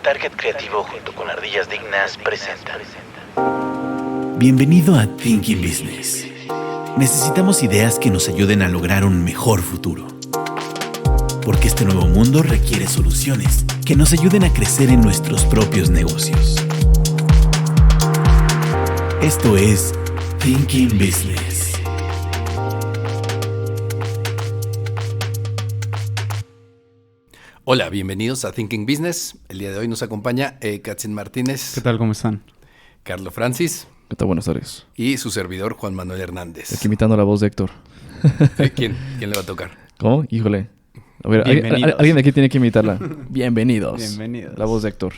Target Creativo junto con Ardillas Dignas presenta. Bienvenido a Thinking Business. Necesitamos ideas que nos ayuden a lograr un mejor futuro. Porque este nuevo mundo requiere soluciones que nos ayuden a crecer en nuestros propios negocios. Esto es Thinking Business. Hola, bienvenidos a Thinking Business. El día de hoy nos acompaña Katzin Martínez. ¿Qué tal? ¿Cómo están? Carlos Francis. ¿Qué tal? Buenas tardes. Y su servidor Juan Manuel Hernández. Aquí imitando la voz de Héctor. ¿Quién le va a tocar? ¿Cómo? Híjole. A ver, alguien de aquí tiene que imitarla. Bienvenidos. Bienvenidos. La voz de Héctor.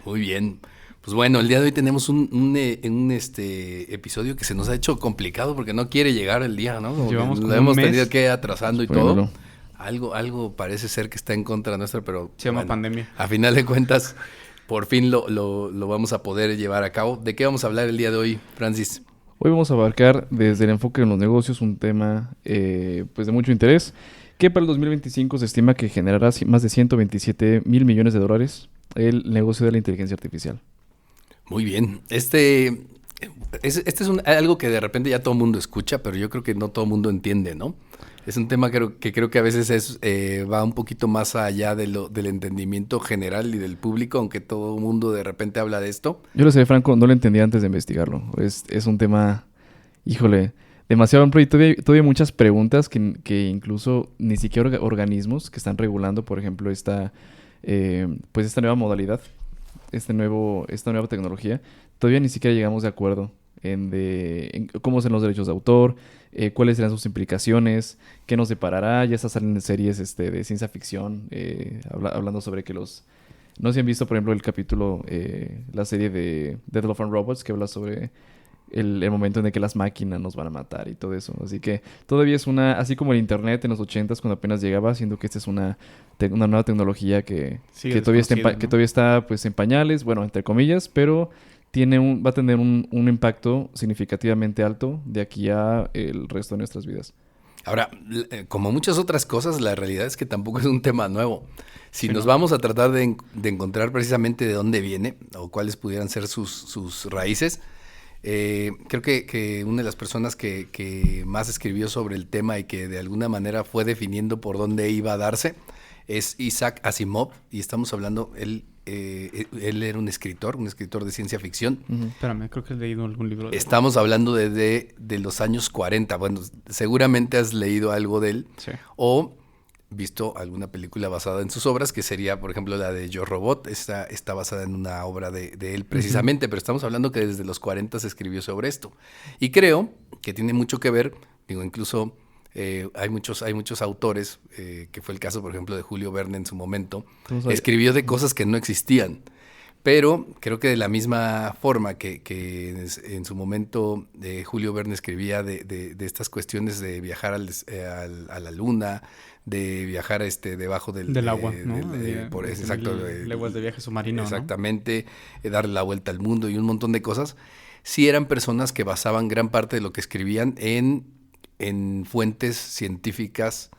Muy bien. Pues bueno, el día de hoy tenemos un episodio que se nos ha hecho complicado porque no quiere llegar el día, ¿no? Llevamos lo como hemos un mes. tenido que ir atrasando y Spoilerlo. todo. Algo parece ser que está en contra nuestra, pero Se llama bueno, pandemia. a final de cuentas, por fin lo vamos a poder llevar a cabo. ¿De qué vamos a hablar el día de hoy, Francis? Hoy vamos a abarcar desde el enfoque en los negocios un tema pues de mucho interés, que para el 2025 se estima que generará más de 127 mil millones de dólares el negocio de la inteligencia artificial. Muy bien. Este es algo que de repente ya todo el mundo escucha, pero yo creo que no todo el mundo entiende, ¿no? Es un tema que creo que a veces va un poquito más allá del entendimiento general y del público, aunque todo el mundo de repente habla de esto. Yo le seré franco, no lo entendía antes de investigarlo. Es un tema, híjole, demasiado amplio y todavía hay muchas preguntas que incluso ni siquiera organismos que están regulando, por ejemplo, esta nueva modalidad, esta nueva tecnología, todavía ni siquiera llegamos de acuerdo en cómo son los derechos de autor, cuáles serán sus implicaciones, qué nos separará. Ya salen series de ciencia ficción hablando sobre que los... No sé si han visto, por ejemplo, el capítulo, la serie de Death, Love and Robots, que habla sobre el momento en el que las máquinas nos van a matar y todo eso. Así que todavía es así como el internet en los 80s cuando apenas llegaba, siendo que esta es una nueva tecnología que todavía está pues en pañales, bueno, entre comillas, pero va a tener un impacto significativamente alto de aquí a el resto de nuestras vidas. Ahora, como muchas otras cosas, la realidad es que tampoco es un tema nuevo. Si Sí, nos ¿no? vamos a tratar de encontrar precisamente de dónde viene o cuáles pudieran ser sus raíces, creo que una de las personas que más escribió sobre el tema y que de alguna manera fue definiendo por dónde iba a darse es Isaac Asimov, y estamos hablando, él era un escritor de ciencia ficción. Espérame, creo que he leído algún libro de él. Estamos hablando de los años 40. Bueno, seguramente has leído algo de él Sí. o visto alguna película basada en sus obras, que sería, por ejemplo, la de Yo Robot. Está basada en una obra de él precisamente, pero estamos hablando que desde los 40 se escribió sobre esto. Y creo que tiene mucho que ver, incluso hay muchos autores, que fue el caso, por ejemplo, de Julio Verne en su momento, Entonces, escribió de cosas que no existían. Pero creo que de la misma forma que en su momento Julio Verne escribía de estas cuestiones de viajar a la luna, de viajar debajo Del agua, ¿no? Exacto. Leguas de viaje submarino, Exactamente, darle la vuelta al mundo y un montón de cosas. Sí eran personas que basaban gran parte de lo que escribían en fuentes científicas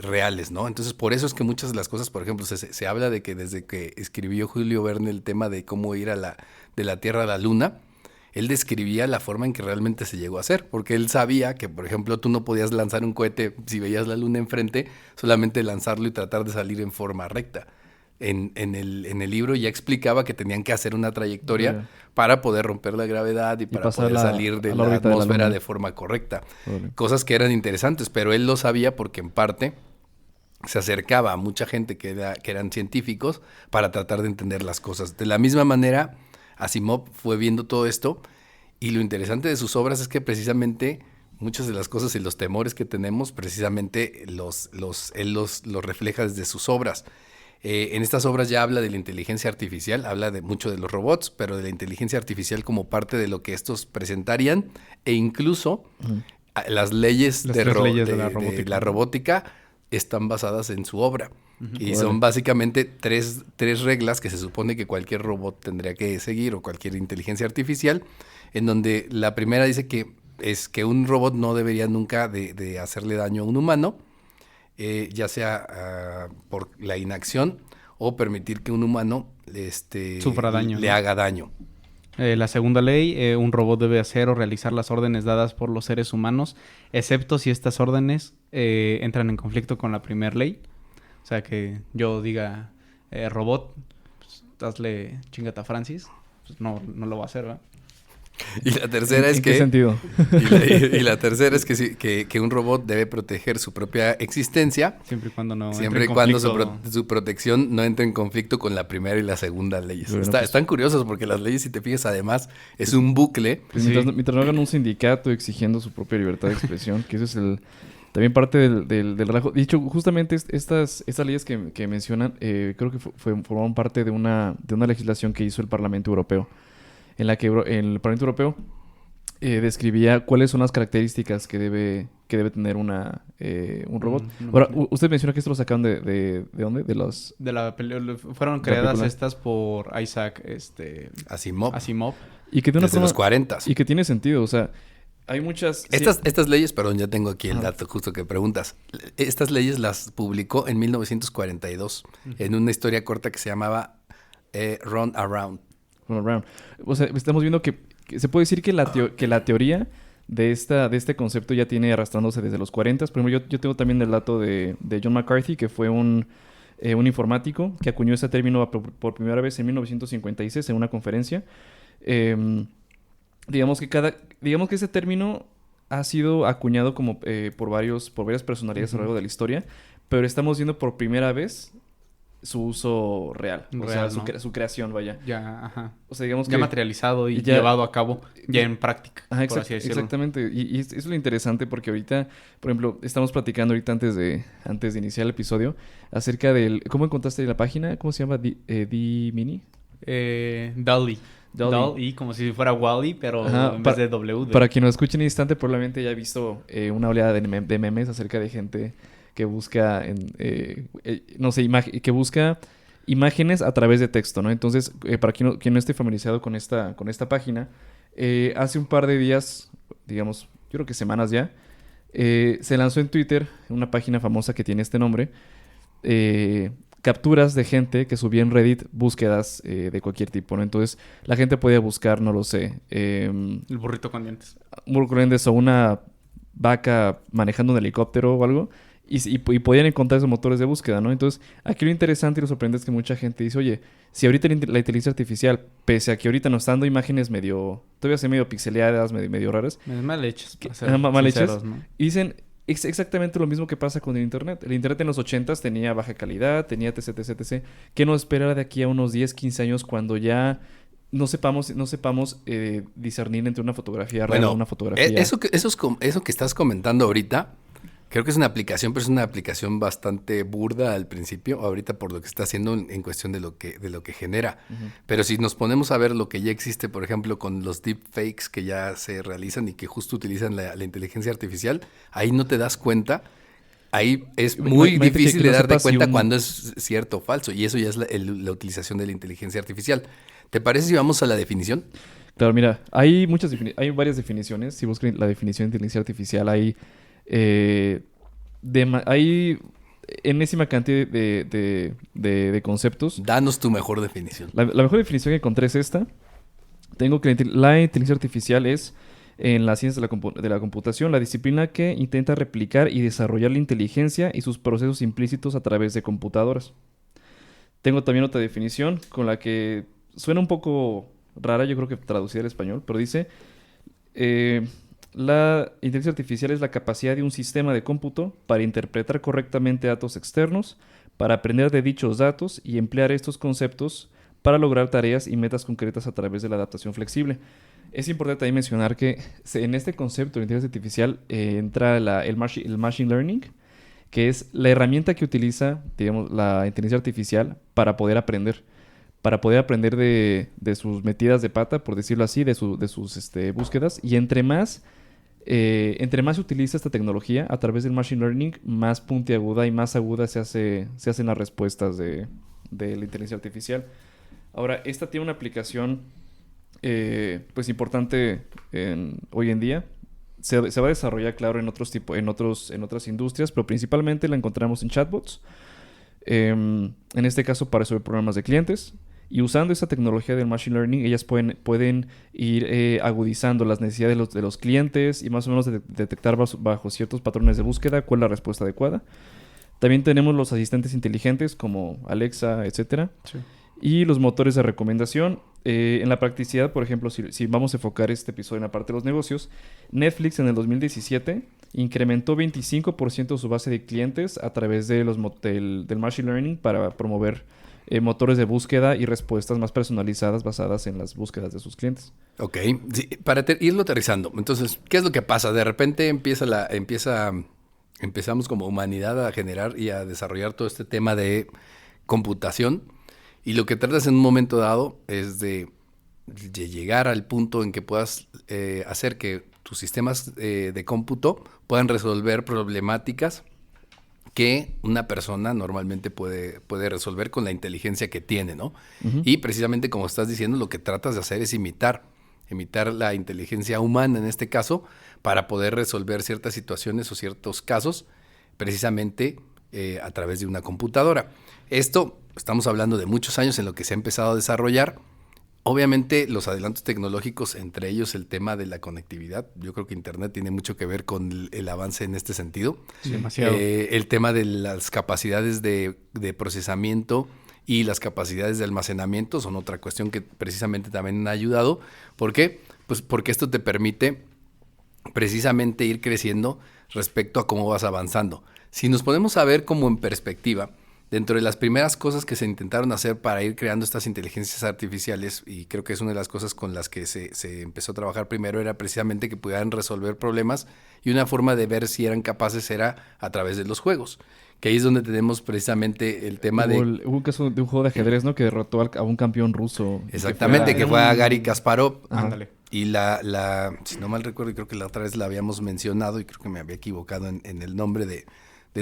reales, ¿no? Entonces, por eso es que muchas de las cosas, por ejemplo, se habla de que desde que escribió Julio Verne el tema de cómo ir de la Tierra a la Luna, él describía la forma en que realmente se llegó a hacer, porque él sabía que, por ejemplo, tú no podías lanzar un cohete si veías la Luna enfrente, solamente lanzarlo y tratar de salir en forma recta. En el libro ya explicaba que tenían que hacer una trayectoria para poder romper la gravedad y para pasar poder salir de a la órbita de la atmósfera Luna de forma correcta. Órale. Cosas que eran interesantes, pero él lo sabía porque en parte se acercaba a mucha gente que eran científicos para tratar de entender las cosas. De la misma manera, Asimov fue viendo todo esto, y lo interesante de sus obras es que precisamente muchas de las cosas y los temores que tenemos, precisamente él los refleja desde sus obras. En estas obras ya habla de la inteligencia artificial, habla mucho de los robots, pero de la inteligencia artificial como parte de lo que estos presentarían, e incluso las leyes, Las de tres leyes de la robótica están basadas en su obra. Y son básicamente tres reglas que se supone que cualquier robot tendría que seguir, o cualquier inteligencia artificial, en donde la primera dice que es que un robot no debería nunca de hacerle daño a un humano, ya sea por la inacción o permitir que un humano Sufra daño, le ¿no? haga daño. La segunda ley, un robot debe hacer o realizar las órdenes dadas por los seres humanos, excepto si estas órdenes entran en conflicto con la primera ley. O sea, que yo diga, robot, pues, hazle chingata a Francis, pues no lo va a hacer, ¿verdad? Y la tercera es ¿En que... qué sentido? Y la tercera es que, que un robot debe proteger su propia existencia Siempre y cuando no siempre y entre en cuando conflicto. su protección no entre en conflicto con la primera y la segunda leyes. Bueno, pues- Están curiosos porque las leyes, si te fijas, además, es un bucle. Pues Sí. mientras no hagan un sindicato exigiendo su propia libertad de expresión, que eso es también parte del relajo. Dicho, justamente estas leyes que mencionan, creo que formaron parte de una legislación que hizo el Parlamento Europeo, en la que el Parlamento Europeo describía cuáles son las características que debe tener un robot. Una Ahora, máquina. usted menciona que esto lo sacaron ¿de dónde? De los... Fueron creadas película. estas por Isaac Asimov. Y que de una Desde los forma... 40. Y que tiene sentido, o sea, hay muchas... Estas leyes, perdón, ya tengo aquí el Ajá. dato justo que preguntas. Estas leyes las publicó en 1942 en una historia corta que se llamaba Run Around. Ron Brown. O sea, estamos viendo que se puede decir que la teoría de este concepto ya tiene arrastrándose desde los 40. Por ejemplo, yo tengo también el dato de John McCarthy, que fue un informático que acuñó ese término por primera vez en 1956 en una conferencia. Digamos que ese término ha sido acuñado como por varias personalidades a lo largo de la historia, pero estamos viendo por primera vez su uso real. O sea, Real, ¿no? su creación, vaya. Ya, ajá. O sea, digamos Ya que... materializado y ya- llevado a cabo, ya en práctica, Ajá, por así decirlo. exactamente. Y eso es lo interesante porque ahorita, por ejemplo, estamos platicando ahorita antes de iniciar el episodio acerca del... ¿Cómo encontraste la página? ¿Cómo se llama? D-Mini. DALL-E. DALL-E. DALL-E, como si fuera Wall-E, pero Ajá, en vez de W. Para quien nos escuche en un instante, probablemente ya ha visto una oleada de memes acerca de gente que busca, que busca imágenes a través de texto, ¿no? Entonces, para quien no esté familiarizado con esta página, hace un par de días, digamos, yo creo que semanas ya, se lanzó en Twitter una página famosa que tiene este nombre, capturas de gente que subía en Reddit búsquedas de cualquier tipo, ¿no? Entonces, la gente podía buscar, no lo sé, El burrito con dientes. o una vaca manejando un helicóptero o algo, y podían encontrar esos motores de búsqueda, ¿no? Entonces, aquí lo interesante y lo sorprendente es que mucha gente dice, oye, si ahorita la inteligencia artificial, pese a que ahorita nos está dando imágenes todavía se medio pixeleadas, medio raras, Mal hechas, para ser Ajá, mal hechas. sinceros, ¿no? y dicen exactamente lo mismo que pasa con el Internet. El Internet en los 80s tenía baja calidad, tenía etc. ¿Qué nos esperará de aquí a unos 10, 15 años cuando ya no sepamos discernir entre una fotografía real Bueno, o una fotografía... eso que estás comentando ahorita, creo que es una aplicación, pero es una aplicación bastante burda al principio, ahorita por lo que está haciendo en cuestión de lo que genera. Ujú. Pero si nos ponemos a ver lo que ya existe, por ejemplo, con los deepfakes que ya se realizan y que justo utilizan la inteligencia artificial, ahí no te das cuenta. Ahí es muy Imagínate difícil que de no darte sepas si cuenta un- cuando es cierto o falso. Y eso ya es la utilización de la inteligencia artificial. ¿Te parece si vamos a la definición? Claro, mira, hay varias definiciones. Si buscan la definición de inteligencia artificial, hay enésima cantidad de conceptos. Danos tu mejor definición. La mejor definición que encontré es esta. Tengo que la inteligencia artificial es, en las ciencias de la computación, la disciplina que intenta replicar y desarrollar la inteligencia y sus procesos implícitos a través de computadoras. Tengo también otra definición con la que suena un poco rara, yo creo que traducida al español, pero dice... la inteligencia artificial es la capacidad de un sistema de cómputo para interpretar correctamente datos externos, para aprender de dichos datos y emplear estos conceptos para lograr tareas y metas concretas a través de la adaptación flexible. Es importante también mencionar que en este concepto de inteligencia artificial entra el machine learning, que es la herramienta que utiliza, digamos, la inteligencia artificial para poder aprender de sus metidas de pata, por decirlo así, de sus búsquedas. Y entre más se utiliza esta tecnología a través del machine learning, más puntiaguda y más aguda se hacen las respuestas de la inteligencia artificial. Ahora, esta tiene una aplicación pues importante hoy en día. Se va a desarrollar, claro, en otras industrias, pero principalmente la encontramos en chatbots. en este caso para resolver problemas de clientes. Y usando esta tecnología del Machine Learning, ellas pueden ir agudizando las necesidades de los clientes y más o menos detectar bajo ciertos patrones de búsqueda cuál es la respuesta adecuada. También tenemos los asistentes inteligentes como Alexa, etcétera. Sí. Y los motores de recomendación. En la practicidad, por ejemplo, si vamos a enfocar este episodio en la parte de los negocios, Netflix en el 2017 incrementó 25% su base de clientes a través de del Machine Learning para promover motores de búsqueda y respuestas más personalizadas basadas en las búsquedas de sus clientes. Ok, sí, para irlo aterrizando. Entonces, ¿qué es lo que pasa? De repente empezamos como humanidad a generar y a desarrollar todo este tema de computación, y lo que tratas en un momento dado es de llegar al punto en que puedas hacer que tus sistemas de cómputo puedan resolver problemáticas que una persona normalmente puede resolver con la inteligencia que tiene, ¿no? Uh-huh. Y precisamente como estás diciendo, lo que tratas de hacer es imitar la inteligencia humana en este caso, para poder resolver ciertas situaciones o ciertos casos, precisamente a través de una computadora. Esto, estamos hablando de muchos años en lo que se ha empezado a desarrollar. Obviamente los adelantos tecnológicos, entre ellos el tema de la conectividad. Yo creo que Internet tiene mucho que ver con el avance en este sentido. Sí, demasiado. El tema de las capacidades de procesamiento y las capacidades de almacenamiento son otra cuestión que precisamente también ha ayudado. ¿Por qué? Pues porque esto te permite precisamente ir creciendo respecto a cómo vas avanzando. Si nos ponemos a ver como en perspectiva, dentro de las primeras cosas que se intentaron hacer para ir creando estas inteligencias artificiales, y creo que es una de las cosas con las que se empezó a trabajar primero, era precisamente que pudieran resolver problemas, y una forma de ver si eran capaces era a través de los juegos. Que ahí es donde tenemos precisamente el tema Hubo un caso de un juego de ajedrez, ¿no? Que derrotó a un campeón ruso. Exactamente, que fue a Gary Kasparov. Ándale. Y si no mal recuerdo, y creo que la otra vez la habíamos mencionado, y creo que me había equivocado en el nombre de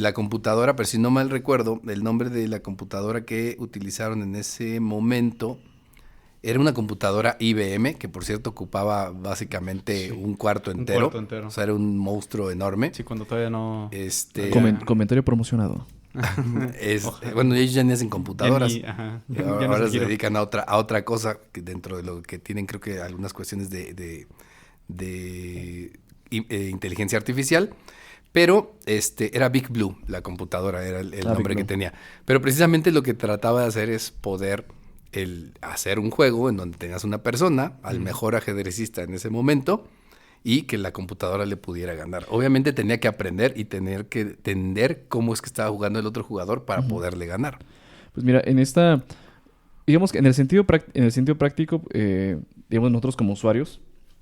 la computadora, pero si no mal recuerdo, el nombre de la computadora que utilizaron en ese momento era una computadora IBM, que por cierto ocupaba básicamente un cuarto entero. O sea, era un monstruo enorme. Sí, cuando todavía no... Comentario promocionado. Bueno, ellos ya ni hacen computadoras. Ahora se quiero. dedican a otra cosa, que dentro de lo que tienen, creo que algunas cuestiones de inteligencia artificial. Pero era Big Blue, la computadora, era el nombre que tenía. Pero precisamente lo que trataba de hacer es poder hacer un juego en donde tengas una persona, al mejor ajedrecista en ese momento, y que la computadora le pudiera ganar. Obviamente tenía que aprender y tener que entender cómo es que estaba jugando el otro jugador para poderle ganar. Pues mira, digamos que en el sentido práctico, digamos nosotros como usuarios,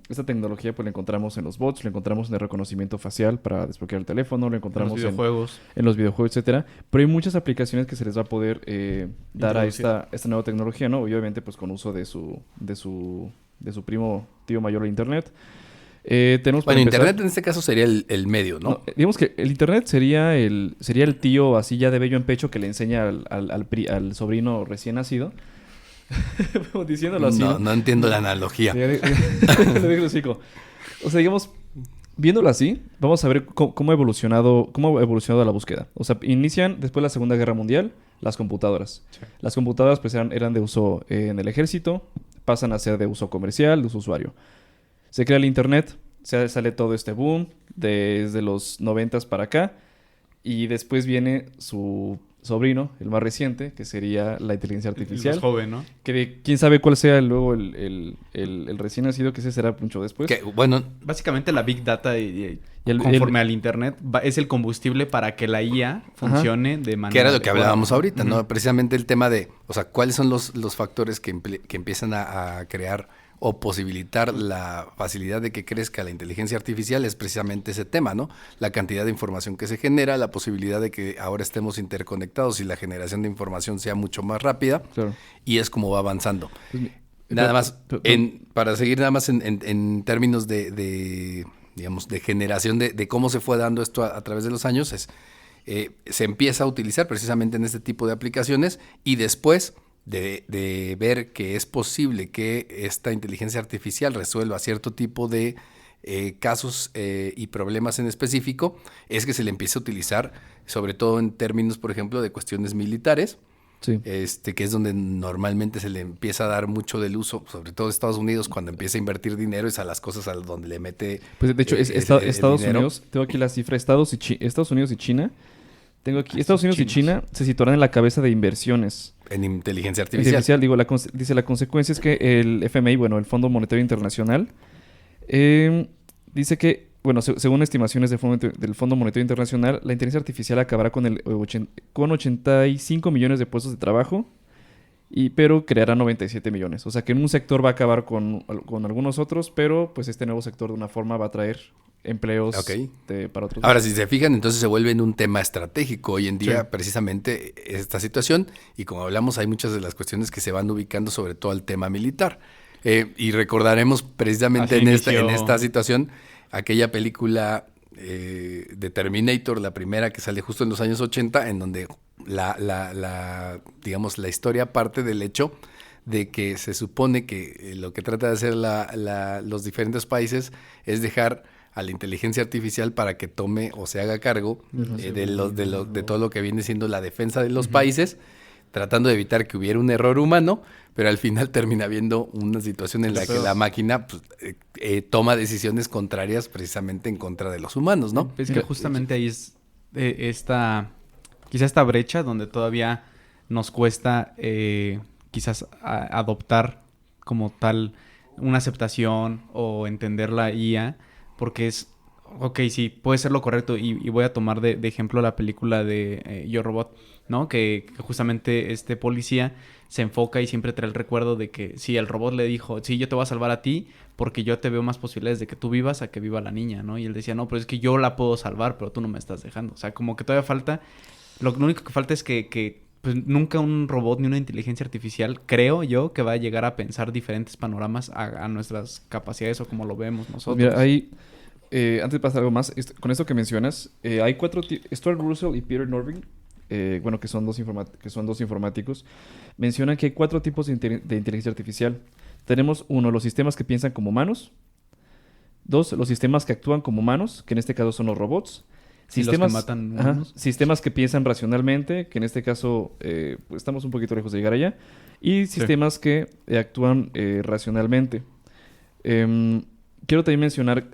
esta tecnología pues la encontramos en los bots, la encontramos en el reconocimiento facial para desbloquear el teléfono, la encontramos en los videojuegos, etcétera. Pero hay muchas aplicaciones que se les va a poder dar a esta nueva tecnología, ¿no? Y obviamente pues con uso de su primo tío mayor de Internet. Internet en este caso sería el medio, ¿no? Digamos que el Internet sería el tío así ya de vello en pecho que le enseña al sobrino recién nacido. Diciéndolo así. No entiendo la analogía. O sea, digamos, viéndolo así, vamos a ver cómo ha evolucionado la búsqueda. O sea, inician después de la Segunda Guerra Mundial las computadoras. Sí. Las computadoras pues eran de uso en el ejército, pasan a ser de uso comercial, de uso usuario. Se crea el Internet, sale todo este boom desde los 90s para acá, y después viene su sobrino, el más reciente, que sería la inteligencia artificial. El más joven, ¿no? Que quién sabe cuál sea luego el recién nacido, que ese será mucho después. Que, bueno, básicamente la Big Data conforme al Internet es el combustible para que la IA funcione de manera... Que era lo que adecuada. hablábamos ahorita, ¿no? Precisamente el tema de, o sea, cuáles son los factores que empiezan a crear o posibilitar la facilidad de que crezca la inteligencia artificial. Es precisamente ese tema, ¿no? La cantidad de información que se genera, la posibilidad de que ahora estemos interconectados y la generación de información sea mucho más rápida. Claro. Y es como va avanzando. Pues, nada más, para seguir nada más en términos digamos, de generación de cómo se fue dando esto a través de los años, se empieza a utilizar precisamente en este tipo de aplicaciones, y después de ver que es posible que esta inteligencia artificial resuelva cierto tipo de casos y problemas en específico, es que se le empieza a utilizar, sobre todo en términos, por ejemplo, de cuestiones militares, Sí. que es donde normalmente se le empieza a dar mucho del uso, sobre todo Estados Unidos, cuando empieza a invertir dinero, es a las cosas a donde le mete Pues de hecho, Estados dinero. Unidos, tengo aquí la cifra, Estados Unidos y China. Tengo aquí, Estados Unidos y China se situarán en la cabeza de inversiones. En inteligencia artificial. Digo, dice, la consecuencia es que el FMI, bueno, el Fondo Monetario Internacional, dice que, bueno, según estimaciones del Fondo Monetario Internacional, la inteligencia artificial acabará con 85 millones de puestos de trabajo, pero creará 97 millones. O sea que en un sector va a acabar con algunos otros, pero pues este nuevo sector de una forma va a traer empleos para otros. Ahora, si se fijan, entonces se vuelve en un tema estratégico hoy en día, Sí. precisamente esta situación, y como hablamos, hay muchas de las cuestiones que se van ubicando sobre todo al tema militar. Y recordaremos precisamente Así en inició. esta situación aquella película de Terminator, la primera que sale justo en los años 80, en donde digamos, la historia parte del hecho de que se supone que lo que trata de hacer los diferentes países es dejar a la inteligencia artificial para que tome o se haga cargo de todo lo que viene siendo la defensa de los países, tratando de evitar que hubiera un error humano, pero al final termina habiendo una situación en la que la máquina pues, toma decisiones contrarias precisamente en contra de los humanos, ¿no? Es que justamente ahí es quizá esta brecha donde todavía nos cuesta quizás adoptar como tal una aceptación o entender la IA, porque es, ok, sí, puede ser lo correcto, y voy a tomar de ejemplo la película de Yo Robot, ¿no? Que justamente este policía se enfoca y siempre trae el recuerdo de que sí, el robot le dijo, sí, yo te voy a salvar a ti porque yo te veo más posibilidades de que tú vivas a que viva la niña, ¿no? Y él decía, no, pero es que yo la puedo salvar, pero tú no me estás dejando. O sea, como que todavía falta, lo único que falta es que pues nunca un robot ni una inteligencia artificial, creo yo, que va a llegar a pensar diferentes panoramas a nuestras capacidades o como lo vemos nosotros. Mira, antes de pasar algo más, con esto que mencionas, hay 4 Stuart Russell y Peter Norvig, bueno, que son dos informáticos, mencionan que hay 4 tipos de inteligencia artificial. Tenemos 1, los sistemas que piensan como humanos. 2, los sistemas que actúan como humanos, que en este caso son los robots. Sistemas, los que matan humanos. Sistemas que piensan racionalmente, que en este caso pues estamos un poquito lejos de llegar allá. Y sistemas que actúan racionalmente. Quiero también mencionar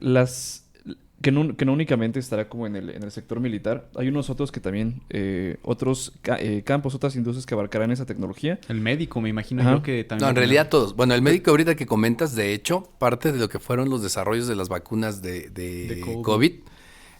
que no únicamente estará como en el sector militar. Hay unos otros que también, otros campos, otras industrias que abarcarán esa tecnología. El médico, me imagino Ajá. yo que también... No, en realidad todos. Bueno, el médico ahorita que comentas, de hecho, parte de lo que fueron los desarrollos de las vacunas de COVID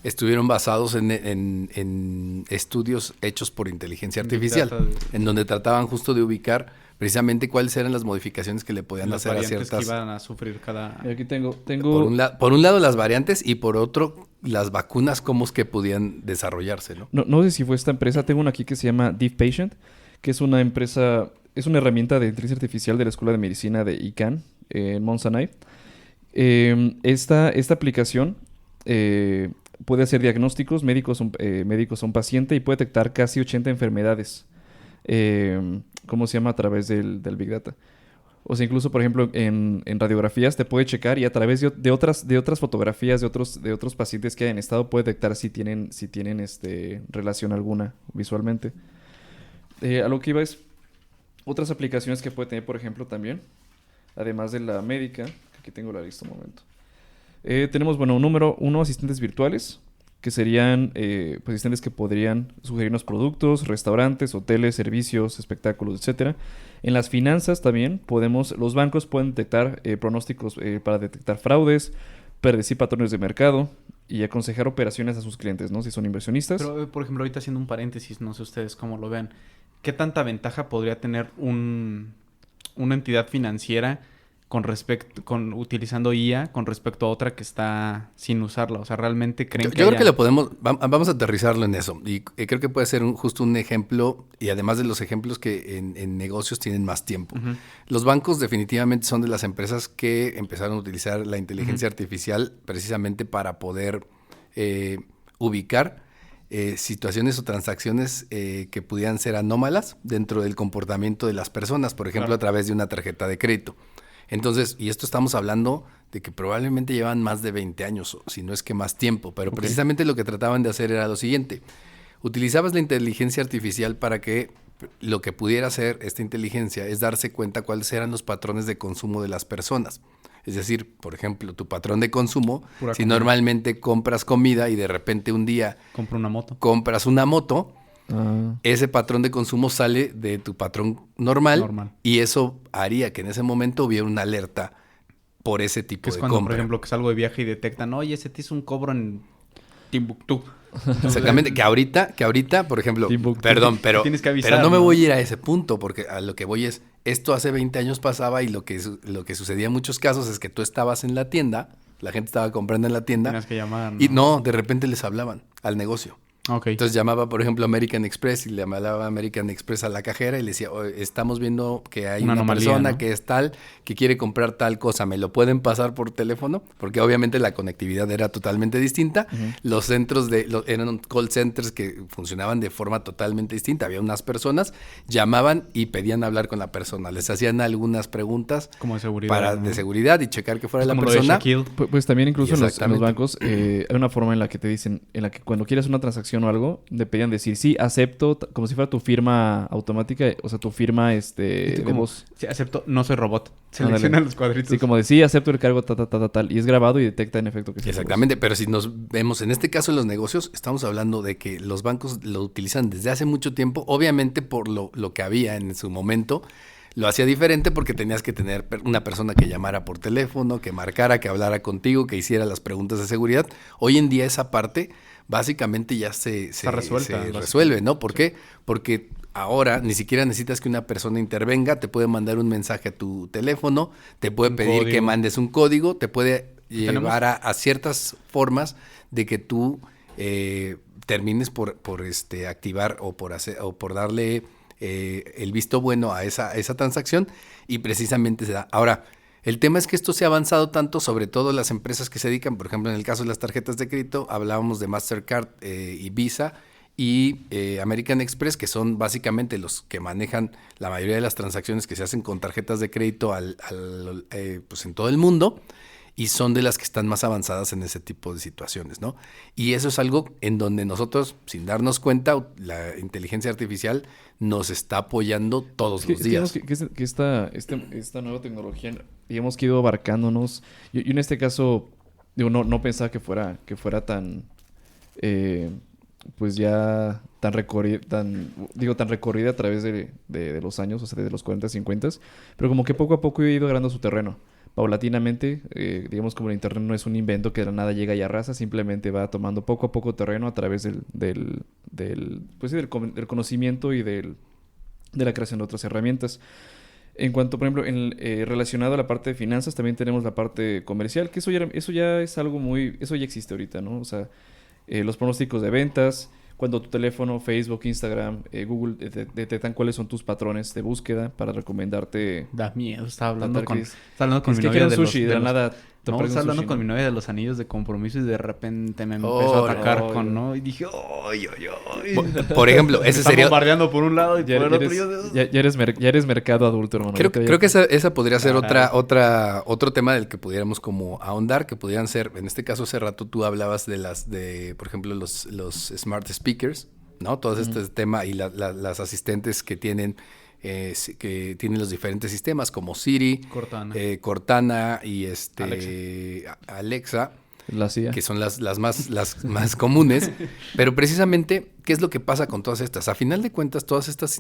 estuvieron basados en estudios hechos por inteligencia artificial, en donde trataban justo de ubicar precisamente cuáles eran las modificaciones que le podían las hacer a variantes ciertas... que iban a sufrir cada... Y aquí tengo... Por un lado las variantes y por otro las vacunas, cómo es que podían desarrollarse, ¿no? No sé si fue esta empresa. Tengo una aquí que se llama DeepPatient, que es una empresa... Es una herramienta de inteligencia artificial de la Escuela de Medicina de ICANN, en Mount Sinai. Esta aplicación puede hacer diagnósticos médicos a un paciente y puede detectar casi 80 enfermedades. ¿Cómo se llama? A través del Big Data. O sea, incluso, por ejemplo, en radiografías te puede checar y a través de otras fotografías de otros pacientes que hayan estado puede detectar si tienen relación alguna visualmente. A lo que iba es otras aplicaciones que puede tener, por ejemplo, también, además de la médica, que aquí tengo la lista un momento. Tenemos, bueno, número 1, asistentes virtuales, que serían pues, asistentes que podrían sugerirnos productos, restaurantes, hoteles, servicios, espectáculos, etcétera. En las finanzas también los bancos pueden detectar pronósticos para detectar fraudes, predecir patrones de mercado y aconsejar operaciones a sus clientes, ¿no? Si son inversionistas. Pero, por ejemplo, ahorita haciendo un paréntesis, no sé ustedes cómo lo vean, ¿qué tanta ventaja podría tener una entidad financiera utilizando IA con respecto a otra que está sin usarla? O sea, ¿realmente creen Yo creo que lo podemos, vamos a aterrizarlo en eso. Y creo que puede ser justo un ejemplo, y además de los ejemplos que en negocios tienen más tiempo. Uh-huh. Los bancos definitivamente son de las empresas que empezaron a utilizar la inteligencia artificial precisamente para poder ubicar situaciones o transacciones que pudieran ser anómalas dentro del comportamiento de las personas, por ejemplo, a través de una tarjeta de crédito. Entonces, y esto estamos hablando de que probablemente llevan más de 20 años, o si no es que más tiempo, pero precisamente lo que trataban de hacer era lo siguiente. Utilizabas la inteligencia artificial para que lo que pudiera hacer esta inteligencia es darse cuenta cuáles eran los patrones de consumo de las personas. Es decir, por ejemplo, tu patrón de consumo, Pura si comida. normalmente compras comida y de repente un día Compro una moto. compras una moto, Ah, ese patrón de consumo sale de tu patrón normal, Normal. y eso haría que en ese momento hubiera una alerta por ese tipo Que es de cuando, compra. por ejemplo, que salgo de viaje y detectan, oye, ese te hizo un cobro en Timbuktu. Exactamente, que ahorita, por ejemplo, Timbuktu. perdón, pero, Tienes que avisar, pero no me ¿no? voy a ir a ese punto, porque a lo que voy es, esto hace 20 años pasaba y lo que sucedía en muchos casos es que tú estabas en la tienda, la gente estaba comprando en la tienda, Tenías que llamar, y no, de repente les hablaban al negocio. Ok. Entonces llamaba, por ejemplo, American Express y le hablaba American Express a la cajera y le decía, "Oye, estamos viendo que hay Una una anomalía, persona ¿no? que es tal, que quiere comprar tal cosa, ¿me lo pueden pasar por teléfono?" Porque obviamente la conectividad era totalmente distinta. Los centros eran call centers que funcionaban de forma totalmente distinta. Había unas personas, llamaban y pedían hablar con la persona. Les hacían algunas preguntas Como de seguridad. ¿no? de seguridad y checar que fuera Es la como lo de persona. Shaquille. Pues también incluso en los Exactamente. bancos hay una forma en la que te dicen, en la que cuando quieres una transacción o algo, te pedían decir sí, acepto, como si fuera tu firma automática, o sea, tu firma Y tú de como, voz. sí, acepto, no soy robot. Ándale. Selecciona los cuadritos. Sí, como de sí, acepto el cargo, tal. Y es grabado y detecta en efecto que sí. Exactamente, pero si nos vemos en este caso en los negocios, estamos hablando de que los bancos lo utilizan desde hace mucho tiempo, obviamente por lo que había en su momento. Lo hacía diferente porque tenías que tener una persona que llamara por teléfono, que marcara, que hablara contigo, que hiciera las preguntas de seguridad. Hoy en día esa parte básicamente ya Está resuelta. se resuelve, ¿no? ¿Por qué? Porque ahora ni siquiera necesitas que una persona intervenga, te puede mandar un mensaje a tu teléfono, te puede Un pedir que código. mandes un código, te puede Tenemos- llevar a ciertas formas de que tú termines por activar o por darle el visto bueno a esa transacción, y precisamente se da. Ahora, el tema es que esto se ha avanzado tanto, sobre todo las empresas que se dedican, por ejemplo, en el caso de las tarjetas de crédito, hablábamos de Mastercard y Visa y American Express, que son básicamente los que manejan la mayoría de las transacciones que se hacen con tarjetas de crédito pues en todo el mundo, y son de las que están más avanzadas en ese tipo de situaciones, ¿no? Y eso es algo en donde nosotros, sin darnos cuenta, la inteligencia artificial nos está apoyando todos los días. Que esta nueva tecnología, digamos que ha ido abarcándonos. Yo en este caso, digo, no pensaba que fuera tan, pues ya tan recorrida a través de los años, o sea, desde los 40, 50, pero como que poco a poco ha ido ganando su terreno. Paulatinamente, digamos, como el internet no es un invento que de la nada llega y arrasa, simplemente va tomando poco a poco terreno a través del conocimiento y de la creación de otras herramientas. En cuanto, por ejemplo, relacionado a la parte de finanzas, también tenemos la parte comercial, que eso ya es algo eso ya existe ahorita, ¿no? O sea, los pronósticos de ventas, cuando tu teléfono, Facebook, Instagram, Google detectan cuáles son tus patrones de búsqueda para recomendarte. Da miedo. Estaba hablando con que mi que novia quiero de sushi, los... de la nada te No, aparece estaba un hablando sushi, con ¿no? mi novia de los anillos de compromiso y de repente me empezó a atacar Oh, con, no. ¿no? Y dije, ¡ay! Por ejemplo, ese Está sería... bombardeando por un lado y Ya, por el otro. ya eres mercado adulto, hermano. Creo que esa podría ser Caray. otro tema del que pudiéramos como ahondar, que pudieran ser, en este caso hace rato tú hablabas por ejemplo, los smart speakers, ¿no? Todo este tema y las asistentes que tienen los diferentes sistemas como Siri, Cortana y Alexa, La CIA. que son las más comunes. Pero precisamente, ¿qué es lo que pasa con todas estas? A final de cuentas, todas estas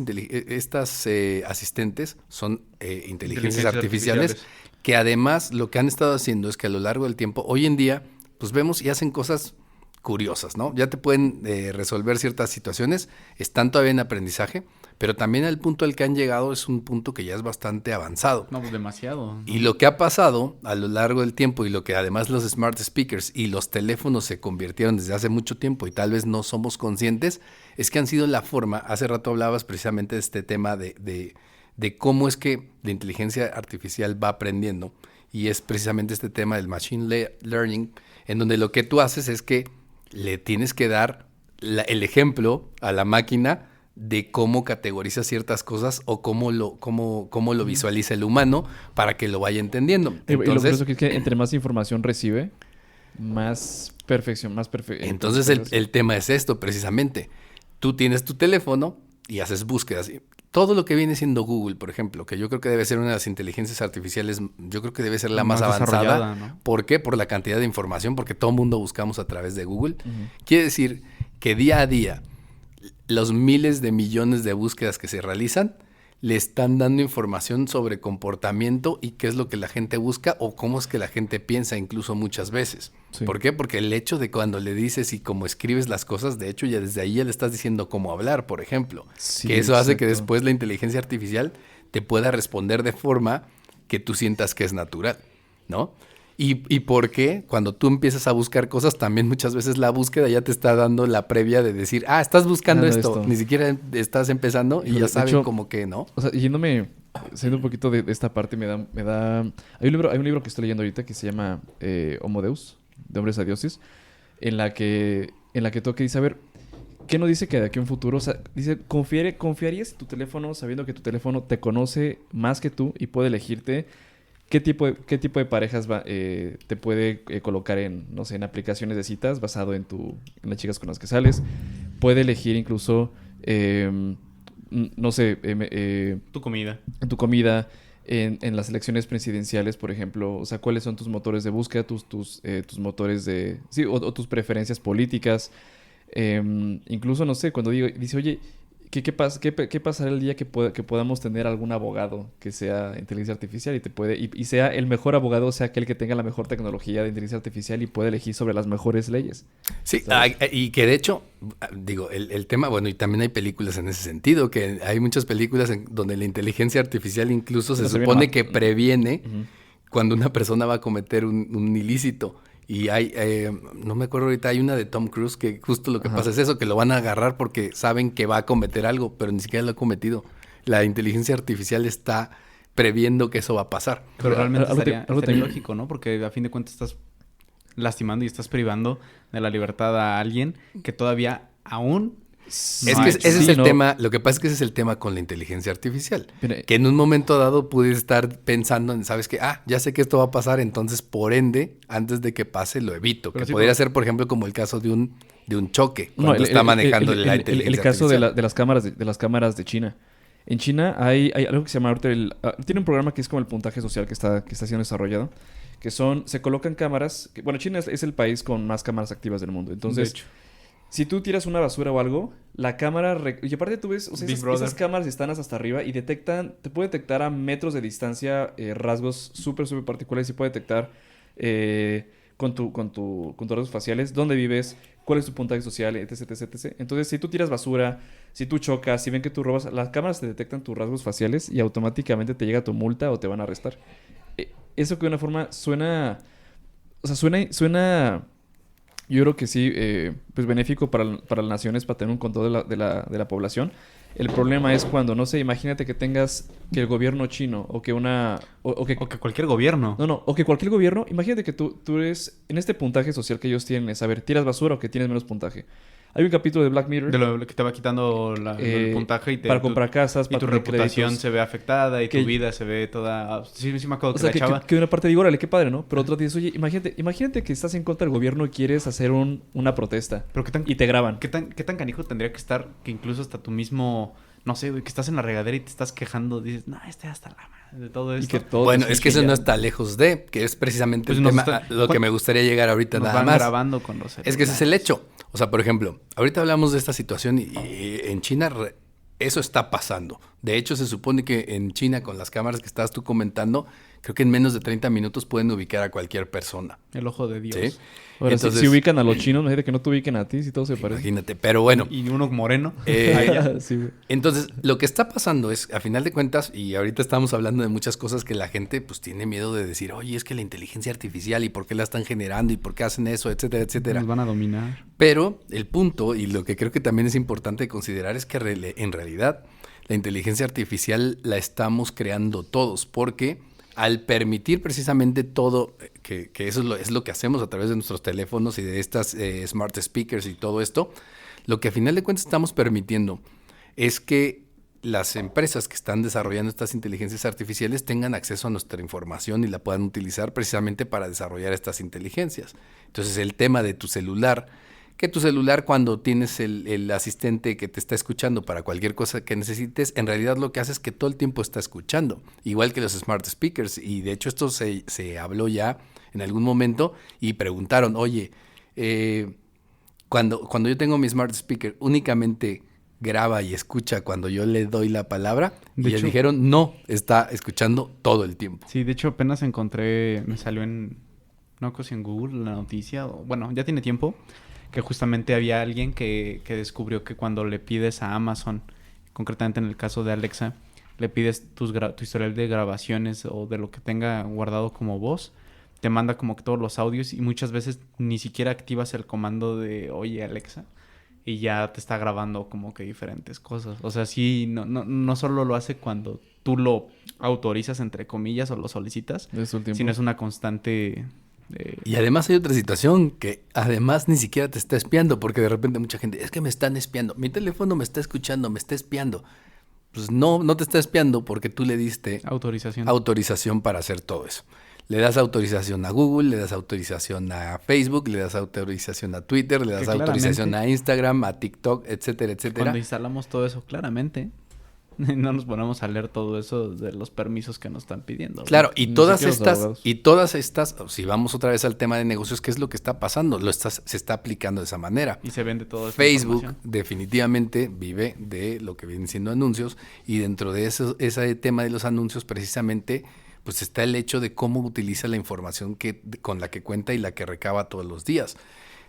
asistentes son inteligencias artificiales que además lo que han estado haciendo es que a lo largo del tiempo, hoy en día, pues vemos y hacen cosas curiosas, ¿no? Ya te pueden resolver ciertas situaciones, están todavía en aprendizaje, pero también el punto al que han llegado es un punto que ya es bastante avanzado. No, pues demasiado. Y lo que ha pasado a lo largo del tiempo y lo que además los smart speakers y los teléfonos se convirtieron desde hace mucho tiempo y tal vez no somos conscientes, es que han sido la forma, hace rato hablabas precisamente de este tema de cómo es que la inteligencia artificial va aprendiendo, y es precisamente este tema del machine learning, en donde lo que tú haces es que le tienes que dar el ejemplo a la máquina de cómo categoriza ciertas cosas o cómo lo visualiza el humano para que lo vaya entendiendo. Y lo Entonces, curioso que es que entre más información recibe, más perfección, entonces el tema es esto precisamente. Tú tienes tu teléfono y haces búsquedas. Todo lo que viene siendo Google, por ejemplo, que yo creo que debe ser una de las inteligencias artificiales, yo creo que debe ser la más avanzada. desarrollada, ¿no? ¿Por qué? Por la cantidad de información, porque todo el mundo buscamos a través de Google. Ujú. Quiere decir que día a día los miles de millones de búsquedas que se realizan le están dando información sobre comportamiento y qué es lo que la gente busca o cómo es que la gente piensa incluso muchas veces. Sí. ¿Por qué? Porque el hecho de cuando le dices y cómo escribes las cosas, de hecho ya desde ahí ya le estás diciendo cómo hablar, por ejemplo. Sí, que eso hace que exacto. después la inteligencia artificial te pueda responder de forma que tú sientas que es natural, ¿no? ¿Y por qué? Cuando tú empiezas a buscar cosas, también muchas veces la búsqueda ya te está dando la previa de decir, estás buscando esto. Ni siquiera estás empezando y Híjole, ya de sabe hecho, como que, ¿no? O sea, saliendo un poquito de esta parte, hay un libro que estoy leyendo ahorita que se llama Homo Deus, de hombres a dioses, en la que toca y dice, a ver, ¿qué nos dice que de aquí a un futuro? O sea, dice, ¿confiarías en tu teléfono sabiendo que tu teléfono te conoce más que tú y puede elegirte qué tipo de parejas te puede colocar en, no sé, en aplicaciones de citas basado en las chicas con las que sales? Puede elegir incluso, no sé, Tu comida. en tu comida, en las elecciones presidenciales, por ejemplo. O sea, ¿cuáles son tus motores de búsqueda, tus motores de... Sí, o tus preferencias políticas? Incluso, no sé, cuando dice, oye, ¿qué pasará el día que podamos tener algún abogado que sea inteligencia artificial y sea el mejor abogado, sea aquel que tenga la mejor tecnología de inteligencia artificial y pueda elegir sobre las mejores leyes? Sí, ¿sabes? y que de hecho, digo, el tema, bueno, y también hay películas en ese sentido, que hay muchas películas donde la inteligencia artificial incluso se supone que previene Ujú. cuando una persona va a cometer un ilícito. Y hay, no me acuerdo ahorita, hay una de Tom Cruise que justo lo que Ajá. pasa es eso, que lo van a agarrar porque saben que va a cometer algo, pero ni siquiera lo ha cometido. La inteligencia artificial está previendo que eso va a pasar. Pero realmente algo estaría también- lógico, ¿no? Porque a fin de cuentas estás lastimando y estás privando de la libertad a alguien que todavía aún... Es No que ha hecho. ese es Sí, el no. tema, lo que pasa es que ese es el tema con la inteligencia artificial. Mira, Que en un momento dado puedes estar pensando en, ¿sabes qué? Ya sé que esto va a pasar, entonces por ende, antes de que pase, lo evito. Pero Que sí, podría pero- ser, por ejemplo, como el caso de un choque, No, cuando está manejando la inteligencia el caso artificial. de las cámaras de China. En China hay algo que se llama ahorita tiene un programa que es como el puntaje social que está siendo desarrollado, se colocan cámaras, bueno, China es el país con más cámaras activas del mundo. Entonces, de hecho. si tú tiras una basura o algo, la cámara... Y aparte tú ves, o sea, Big Brother. esas cámaras están hasta arriba y te puede detectar a metros de distancia rasgos súper particulares y puede detectar con tus rasgos faciales dónde vives, cuál es tu puntaje social, etc. Entonces, si tú tiras basura, si tú chocas, si ven que tú robas, las cámaras te detectan tus rasgos faciales y automáticamente te llega tu multa o te van a arrestar. Eso que de una forma suena... O sea, suena yo creo que sí, pues benéfico para las naciones, para tener un control de la población. El problema es cuando, no sé, imagínate que que el gobierno chino o que O que cualquier gobierno. No, o que cualquier gobierno, imagínate que tú eres, en este puntaje social que ellos tienen, es, a ver, ¿tiras basura o que tienes menos puntaje? Hay un capítulo de Black Mirror De lo que te va quitando el puntaje y para comprar casas, y para tu tener reputación créditos. se ve afectada y Que- tu vida se ve toda... Sí, me acuerdo O que sea, la chava... que de una parte digo, órale, qué padre, ¿no? Pero otra dices, oye, imagínate que estás en contra del gobierno y quieres hacer una protesta Pero y te graban. ¿Qué tan canijo tendría que estar que incluso hasta tú mismo... No sé, güey, que estás en la regadera y te estás quejando. Dices, no, hasta la madre de todo Y esto. que todo Bueno, te es que eso escuche no ya. está lejos de, que es precisamente Pues el nos tema, está- lo que me gustaría llegar ahorita Nos nada van más. grabando con los Es que ese es el celulares. hecho. O sea, por ejemplo, ahorita hablamos de esta situación y en China eso está pasando. De hecho, se supone que en China, con las cámaras que estabas tú comentando, creo que en menos de 30 minutos pueden ubicar a cualquier persona. El ojo de Dios. ¿Sí? Ahora, Entonces, si ubican a los chinos, imagínate que no te ubiquen a ti, si todo se parece. imagínate. Pero bueno, Y uno moreno. Sí, güey. entonces lo que está pasando es, a final de cuentas, y ahorita estamos hablando de muchas cosas que la gente pues tiene miedo de decir, oye, es que la inteligencia artificial y por qué la están generando y por qué hacen eso, etcétera, etcétera. Nos van a dominar. Pero el punto, y lo que creo que también es importante considerar, es que en realidad la inteligencia artificial la estamos creando todos, porque al permitir precisamente todo, que eso es lo que hacemos a través de nuestros teléfonos y de estas smart speakers y todo esto, lo que a final de cuentas estamos permitiendo es que las empresas que están desarrollando estas inteligencias artificiales tengan acceso a nuestra información y la puedan utilizar precisamente para desarrollar estas inteligencias. Entonces, el tema de tu celular, que tu celular cuando tienes el asistente que te está escuchando para cualquier cosa que necesites, en realidad lo que hace es que todo el tiempo está escuchando, igual que los smart speakers. Y de hecho esto se habló ya en algún momento y preguntaron, oye, cuando yo tengo mi smart speaker, únicamente graba y escucha cuando yo le doy la palabra. Y ellos dijeron, no, está escuchando todo el tiempo. Sí, de hecho apenas me salió no sé si en Google la noticia, bueno, ya tiene tiempo, que justamente había alguien que descubrió que cuando le pides a Amazon, concretamente en el caso de Alexa, le pides tu historial de grabaciones o de lo que tenga guardado como voz, te manda como que todos los audios y muchas veces ni siquiera activas el comando de oye Alexa y ya te está grabando como que diferentes cosas. O sea, sí, no solo lo hace cuando tú lo autorizas entre comillas o lo solicitas, sino es una constante... Y además hay otra situación que además ni siquiera te está espiando, porque de repente mucha gente, es que me están espiando, mi teléfono me está escuchando, me está espiando. Pues no te está espiando porque tú le diste autorización para hacer todo eso. Le das autorización a Google, le das autorización a Facebook, le das autorización a Twitter, le das autorización a Instagram, a TikTok, etcétera, etcétera. Cuando instalamos todo eso, claramente, no nos ponemos a leer todo eso de los permisos que nos están pidiendo. Claro, y todas estas, si vamos otra vez al tema de negocios, ¿qué es lo que está pasando? Se está aplicando de esa manera. Y se vende todo eso. Facebook definitivamente vive de lo que vienen siendo anuncios, y dentro de ese tema de los anuncios precisamente pues está el hecho de cómo utiliza la información con la que cuenta y la que recaba todos los días.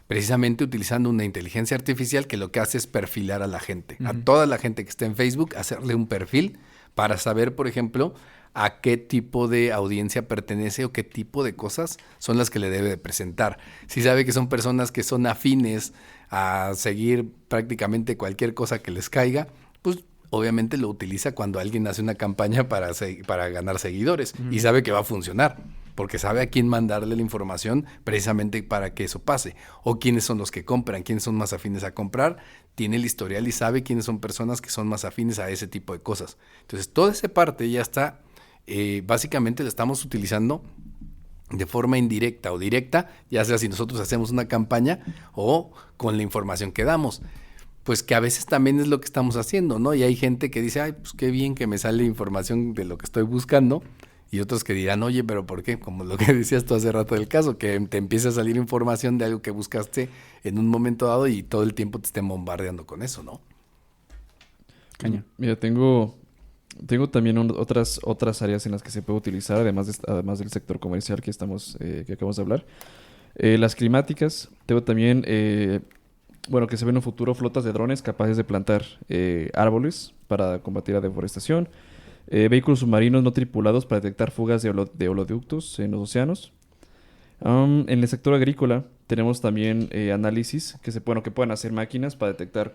Precisamente utilizando una inteligencia artificial que lo que hace es perfilar a la gente, a toda la gente que está en Facebook, hacerle un perfil para saber, por ejemplo, a qué tipo de audiencia pertenece o qué tipo de cosas son las que le debe de presentar. Si sabe que son personas que son afines a seguir prácticamente cualquier cosa que les caiga, pues obviamente lo utiliza cuando alguien hace una campaña para ganar seguidores y sabe que va a funcionar, porque sabe a quién mandarle la información precisamente para que eso pase, o quiénes son los que compran, quiénes son más afines a comprar, tiene el historial y sabe quiénes son personas que son más afines a ese tipo de cosas. Entonces, toda esa parte ya está, básicamente la estamos utilizando de forma indirecta o directa, ya sea si nosotros hacemos una campaña o con la información que damos. Pues que a veces también es lo que estamos haciendo, ¿no? Y hay gente que dice, ay, pues qué bien que me sale información de lo que estoy buscando. Y otros que dirán, oye, ¿pero por qué? Como lo que decías tú hace rato del caso, que te empieza a salir información de algo que buscaste en un momento dado y todo el tiempo te estén bombardeando con eso, ¿no? Caña. Mira, tengo también otras áreas en las que se puede utilizar, además del sector comercial que acabamos de hablar. Las climáticas, tengo también... que se ven en un futuro flotas de drones capaces de plantar árboles para combatir la deforestación, vehículos submarinos no tripulados para detectar fugas de oleoductos en los océanos. En el sector agrícola tenemos también análisis que pueden hacer máquinas para detectar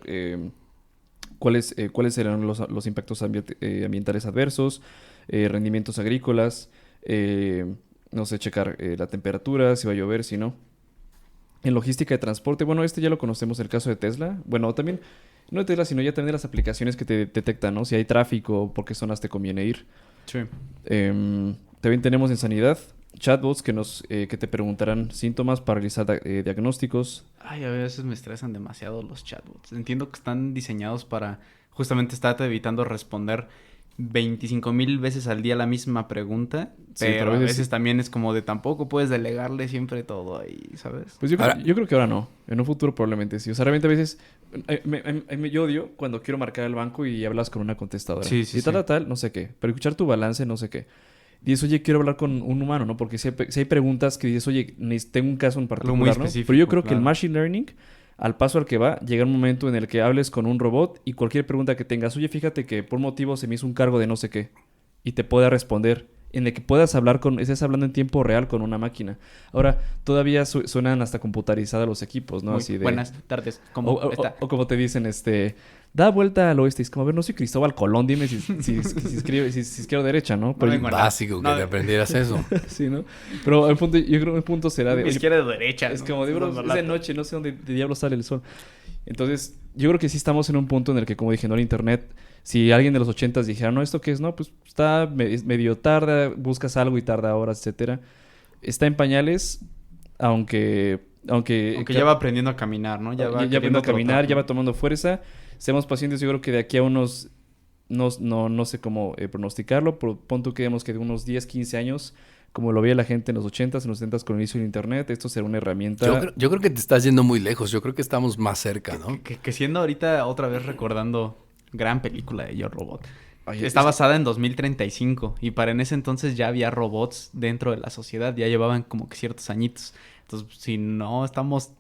cuáles serán los impactos ambientales adversos, rendimientos agrícolas, checar la temperatura, si va a llover, si no. En logística de transporte, ya lo conocemos, el caso de Tesla. Bueno, también, no de Tesla, sino ya también de las aplicaciones que te detectan, ¿no? Si hay tráfico, por qué zonas te conviene ir. Sí. También tenemos en sanidad chatbots que te preguntarán síntomas para realizar diagnósticos. Ay, a veces me estresan demasiado los chatbots. Entiendo que están diseñados para justamente estar evitando responder 25,000 veces al día la misma pregunta, pero a veces también es como de tampoco puedes delegarle siempre todo ahí, ¿sabes? Pues yo creo que ahora no. En un futuro probablemente sí. O sea, realmente a veces yo odio cuando quiero marcar el banco y hablas con una contestadora. Sí, tal, no sé qué. Pero escuchar tu balance, no sé qué. Y dices, oye, quiero hablar con un humano, ¿no? Porque si hay preguntas que dices, oye, tengo un caso en particular, muy específico, ¿no? Pero yo creo que el machine learning, al paso al que va, llega un momento en el que hables con un robot y cualquier pregunta que tengas, oye, fíjate que por motivo se me hizo un cargo de no sé qué, y te pueda responder, en el que puedas estés hablando en tiempo real con una máquina. Ahora, todavía suenan hasta computarizados los equipos, ¿no? Muy así de buenas tardes. O como te dicen, da vuelta al oeste. Es como, a ver, no soy Cristóbal Colón, dime si izquierda o derecha, ¿no? Pero básico que te aprendieras eso. Sí, ¿no? Pero yo creo que el punto será de... Izquierda o derecha. Es como, es de noche, no sé dónde de diablo sale el sol. Entonces, yo creo que sí estamos en un punto en el que, como dije, no, el internet, si alguien de los 80s dijera, no, ¿esto qué es? No, pues está medio tarda, buscas algo y tarda horas, etcétera. Está en pañales, aunque ya va aprendiendo a caminar, ¿no? ya queriendo aprendiendo a caminar, trotar, ya ¿no? va tomando fuerza. Seamos pacientes, yo creo que de aquí a unos, no sé cómo pronosticarlo, pero pon tú que vemos que de unos 10, 15 años, como lo veía la gente en los 80s, en los 70s con el inicio del internet, esto será una herramienta. Yo creo que te estás yendo muy lejos. Yo creo que estamos más cerca, ¿no? Que siendo ahorita otra vez recordando gran película de Yo Robot. Ay, Está basada en 2035 y para en ese entonces ya había robots dentro de la sociedad, ya llevaban como que ciertos añitos. Entonces, si no estamos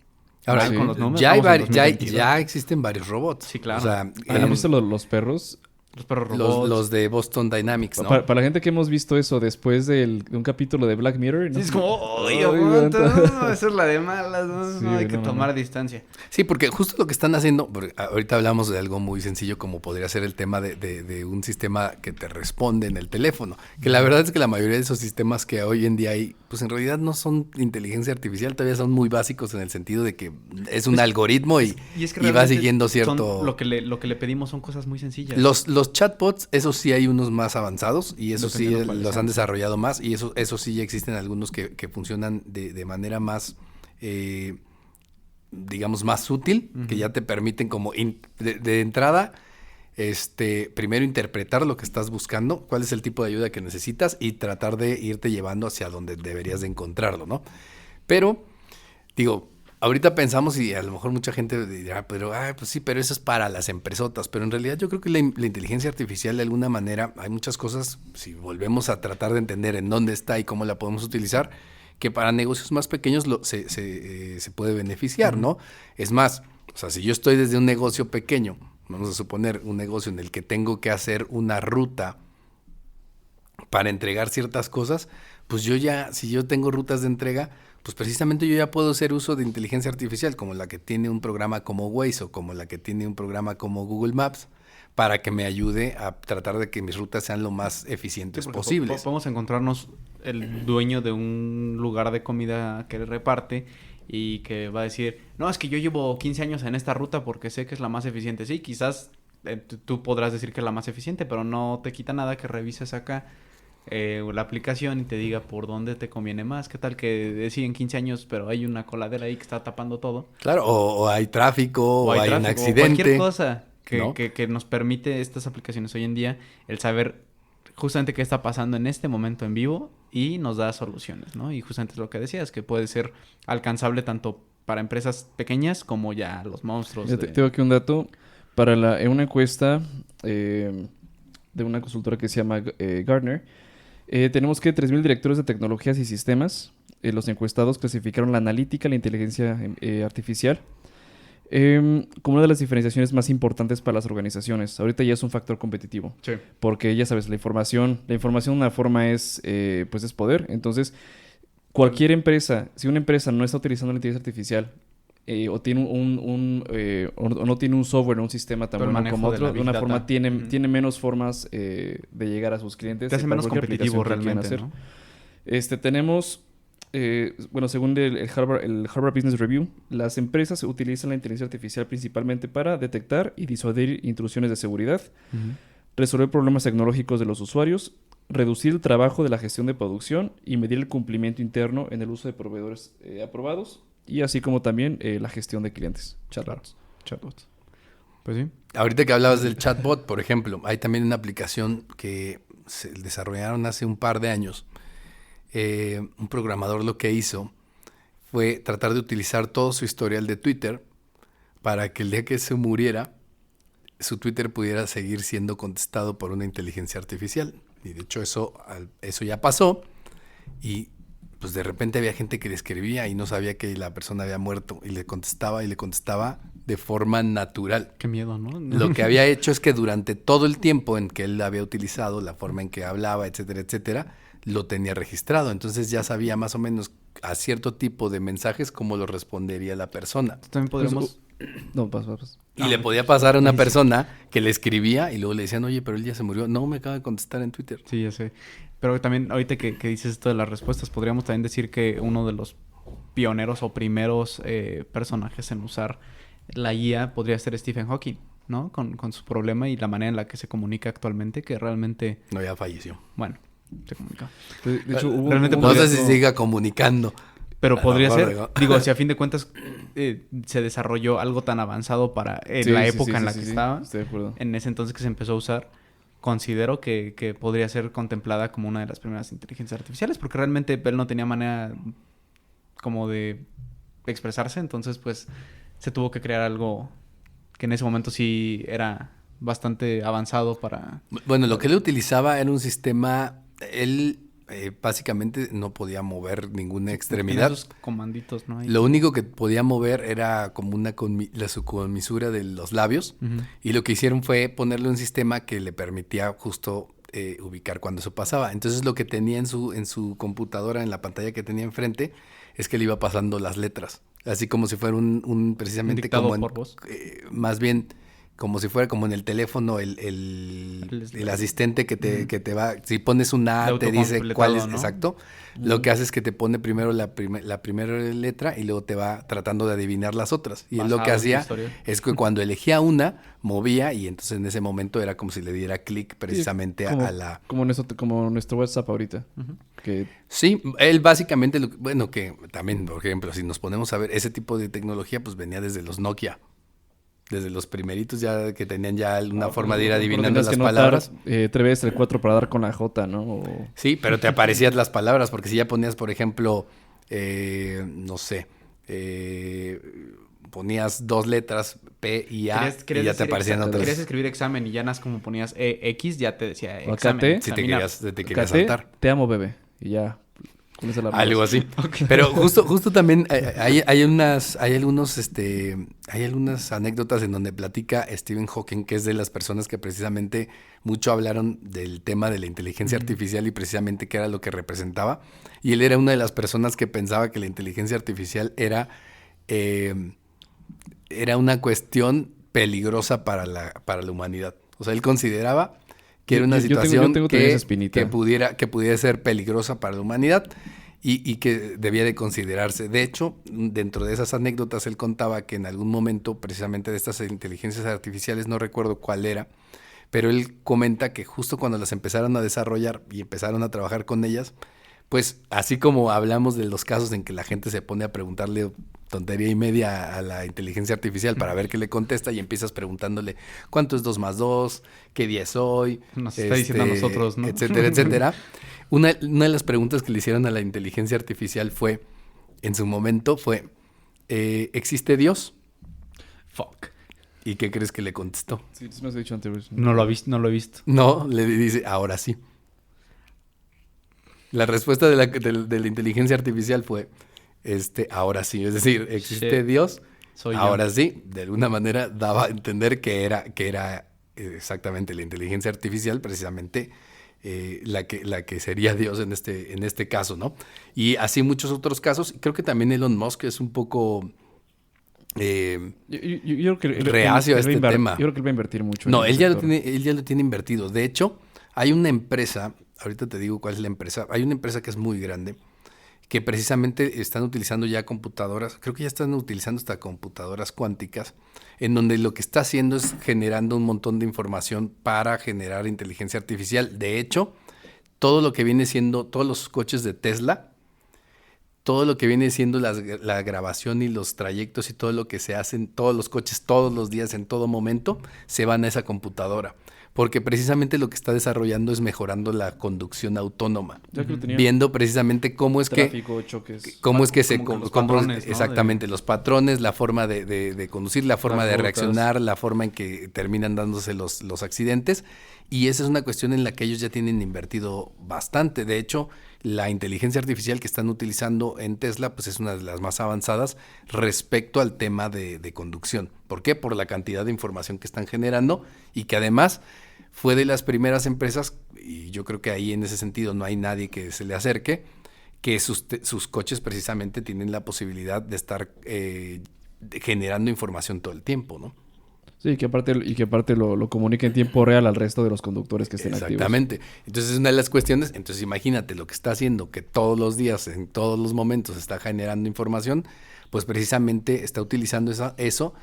Ahora, mal con los números, ya, estamos en 2022. ya existen varios robots. Sí, claro. O sea, ¿Han visto los perros? Los perros robots. los de Boston Dynamics, ¿no? Para la gente que hemos visto eso después de un capítulo de Black Mirror. ¿no? Sí, es como, Ay, oye, aguanta, aguanta. no, esa es la de malas, no, Sí, no, hay que no, tomar no. distancia. Sí, porque justo lo que están haciendo, porque ahorita hablamos de algo muy sencillo como podría ser el tema de un sistema que te responde en el teléfono, que la verdad es que la mayoría de esos sistemas que hoy en día hay, pues en realidad no son inteligencia artificial, todavía son muy básicos en el sentido de que es un algoritmo y es que va realmente siguiendo son cierto... lo que le pedimos son cosas muy sencillas. Los chatbots, esos sí hay unos más avanzados y esos sí Dependiendo cuáles los sean. han desarrollado más y eso sí ya existen algunos que funcionan de manera más, digamos, más útil, que ya te permiten como de entrada, primero interpretar lo que estás buscando, cuál es el tipo de ayuda que necesitas y tratar de irte llevando hacia donde deberías de encontrarlo, ¿no? Pero, digo, ahorita pensamos y a lo mejor mucha gente dirá, pues sí, pero eso es para las empresotas. Pero en realidad yo creo que la inteligencia artificial de alguna manera, hay muchas cosas, si volvemos a tratar de entender en dónde está y cómo la podemos utilizar, que para negocios más pequeños se puede beneficiar, ¿no? Es más, o sea, si yo estoy desde un negocio pequeño, vamos a suponer un negocio en el que tengo que hacer una ruta para entregar ciertas cosas, pues yo ya, si yo tengo rutas de entrega, pues precisamente yo ya puedo hacer uso de inteligencia artificial, como la que tiene un programa como Waze o como la que tiene un programa como Google Maps, para que me ayude a tratar de que mis rutas sean lo más eficientes Porque posibles. Podemos encontrarnos el dueño de un lugar de comida que reparte y que va a decir, no, es que yo llevo 15 años en esta ruta porque sé que es la más eficiente. Sí, quizás tú podrás decir que es la más eficiente, pero no te quita nada que revises acá la aplicación y te diga por dónde te conviene más. ¿Qué tal que sí en 15 años, pero hay una coladera ahí que está tapando todo? Claro, o hay tráfico, o hay un tráfico, accidente. o cualquier cosa ¿no? que nos permite estas aplicaciones hoy en día, el saber justamente qué está pasando en este momento en vivo y nos da soluciones, ¿no? Y justamente es lo que decías, que puede ser alcanzable tanto para empresas pequeñas como ya los monstruos. Tengo aquí un dato. En una encuesta de una consultora que se llama Gartner, tenemos que 3.000 directores de tecnologías y sistemas, los encuestados clasificaron la analítica, la inteligencia artificial, como una de las diferenciaciones más importantes para las organizaciones. Ahorita ya es un factor competitivo. Sí. Porque ya sabes, la información de una forma es poder. Entonces, cualquier empresa, si una empresa no está utilizando la inteligencia artificial o tiene o no tiene un software o un sistema tan Todo el bueno como manejo de la otro, de Big una Data. forma tiene menos formas de llegar a sus clientes. Te hace para menos cualquier competitivo aplicación que realmente, quieran ¿no? Tenemos, según el Harvard Business Review, las empresas utilizan la inteligencia artificial principalmente para detectar y disuadir intrusiones de seguridad, resolver problemas tecnológicos de los usuarios, reducir el trabajo de la gestión de producción y medir el cumplimiento interno en el uso de proveedores aprobados y así como también la gestión de clientes. Chatbots. Chatbots. Pues sí. Ahorita que hablabas del chatbot, por ejemplo, hay también una aplicación que se desarrollaron hace un par de años. Un programador lo que hizo fue tratar de utilizar todo su historial de Twitter para que el día que se muriera, su Twitter pudiera seguir siendo contestado por una inteligencia artificial. Y de hecho eso ya pasó y pues de repente había gente que le escribía y no sabía que la persona había muerto y le contestaba de forma natural. Qué miedo, ¿no? Lo que había hecho es que durante todo el tiempo en que él había utilizado, la forma en que hablaba, etcétera, etcétera, lo tenía registrado. Entonces ya sabía más o menos a cierto tipo de mensajes cómo lo respondería la persona. También podríamos... No, vas. Y le podía pasar a una persona que le escribía y luego le decían, oye, pero él ya se murió. No, me acaba de contestar en Twitter. Sí, ya sé. Pero también, ahorita que dices esto de las respuestas, podríamos también decir que uno de los pioneros o primeros personajes en usar la IA podría ser Stephen Hawking, ¿no? Con su problema y la manera en la que se comunica actualmente, que realmente, No, ya falleció. bueno, se comunica. De hecho, hubo... Realmente No sé si podría- siga comunicando. Pero A podría lo ser, mejor, digo, si a fin de cuentas se desarrolló algo tan avanzado para la época en la que estaba, Estoy de acuerdo. en ese entonces que se empezó a usar, considero que podría ser contemplada como una de las primeras inteligencias artificiales, porque realmente él no tenía manera como de expresarse, entonces pues se tuvo que crear algo que en ese momento sí era bastante avanzado para... Bueno, lo que él utilizaba era un sistema... Él básicamente no podía mover ninguna Tenía extremidad. sus comanditos, ¿no? Ahí. Lo único que podía mover era como la comisura de los labios. Ujú. Y lo que hicieron fue ponerle un sistema que le permitía justo ubicar cuando eso pasaba. Entonces lo que tenía en su computadora, en la pantalla que tenía enfrente, es que le iba pasando las letras. Así como si fuera un precisamente Dictado como en, por voz. más bien como si fuera como en el teléfono el asistente que te va, si pones un A, De te dice autocompletado, cuál es, ¿no? exacto. Lo que hace es que te pone primero la primera letra y luego te va tratando de adivinar las otras. Y él lo que Basado en tu hacía historia. es que cuando elegía una, movía y entonces en ese momento era como si le diera clic precisamente como, a la... Como nuestro WhatsApp ahorita. Que Sí, él básicamente, bueno, que también, por ejemplo, si nos ponemos a ver, ese tipo de tecnología pues venía desde los Nokia. Desde los primeritos ya que tenían ya una forma de ir adivinando tenías las que notar, palabras. 3 veces el 4 para dar con la J, ¿no? O... Sí, pero te aparecían las palabras, porque si ya ponías, por ejemplo, no sé, ponías 2 letras, P y A, y ya te aparecían otras. Querías escribir examen y ya nada como ponías X, ya te decía O examen. acá Si te querías KT, saltar. te amo, bebé. Y ya. Con esa la Algo armas. así. Pero justo también hay algunas anécdotas en donde platica Stephen Hawking, que es de las personas que precisamente mucho hablaron del tema de la inteligencia artificial y precisamente qué era lo que representaba. Y él era una de las personas que pensaba que la inteligencia artificial era una cuestión peligrosa para la humanidad. O sea, él consideraba que era una Yo tengo situación también esa espinita. que pudiera ser peligrosa para la humanidad y que debía de considerarse. De hecho, dentro de esas anécdotas, él contaba que en algún momento, precisamente de estas inteligencias artificiales, no recuerdo cuál era, pero él comenta que justo cuando las empezaron a desarrollar y empezaron a trabajar con ellas, pues así como hablamos de los casos en que la gente se pone a preguntarle tontería y media a la inteligencia artificial para ver qué le contesta y empiezas preguntándole cuánto es 2 más 2, qué día es hoy, Nos está diciendo a nosotros, ¿no? etcétera, etcétera. Una de las preguntas que le hicieron a la inteligencia artificial fue, en su momento fue, ¿existe Dios? Fuck. ¿Y qué crees que le contestó? Sí, sí me has dicho antes. No lo he visto. No, le dice, ahora sí. La respuesta de la inteligencia artificial fue, ahora sí. Es decir, existe Shit. Dios, Soy yo. ahora sí. De alguna manera daba a entender que era exactamente la inteligencia artificial, precisamente la que sería Dios en este caso, ¿no? Y así muchos otros casos. Creo que también Elon Musk es un poco... Yo creo que reacio a este tema. Yo creo que él va a invertir mucho. No, en él ese ya lo sector. tiene, él ya lo tiene invertido. De hecho, hay una empresa, ahorita te digo cuál es la empresa, hay una empresa que es muy grande, que precisamente están utilizando ya computadoras, creo que ya están utilizando hasta computadoras cuánticas, en donde lo que está haciendo es generando un montón de información para generar inteligencia artificial. De hecho, todo lo que viene siendo, todos los coches de Tesla, todo lo que viene siendo la grabación y los trayectos y todo lo que se hacen, todos los coches, todos los días, en todo momento, se van a esa computadora. Porque precisamente lo que está desarrollando es mejorando la conducción autónoma. Ya que lo tenía. Viendo precisamente cómo es Tráfico, choques. cómo es que se... como que los cómo- patrones, ¿no? exactamente, los patrones, la forma de conducir, la forma Las de rutas. reaccionar, la forma en que terminan dándose los accidentes. Y esa es una cuestión en la que ellos ya tienen invertido bastante. De hecho, la inteligencia artificial que están utilizando en Tesla, pues es una de las más avanzadas respecto al tema de conducción. ¿Por qué? Por la cantidad de información que están generando y que además fue de las primeras empresas, y yo creo que ahí en ese sentido no hay nadie que se le acerque, que sus coches precisamente tienen la posibilidad de estar generando información todo el tiempo, ¿no? Sí, que aparte lo comunica en tiempo real al resto de los conductores que estén activos. Exactamente. Entonces es una de las cuestiones. Entonces imagínate lo que está haciendo, que todos los días, en todos los momentos está generando información, pues precisamente está utilizando eso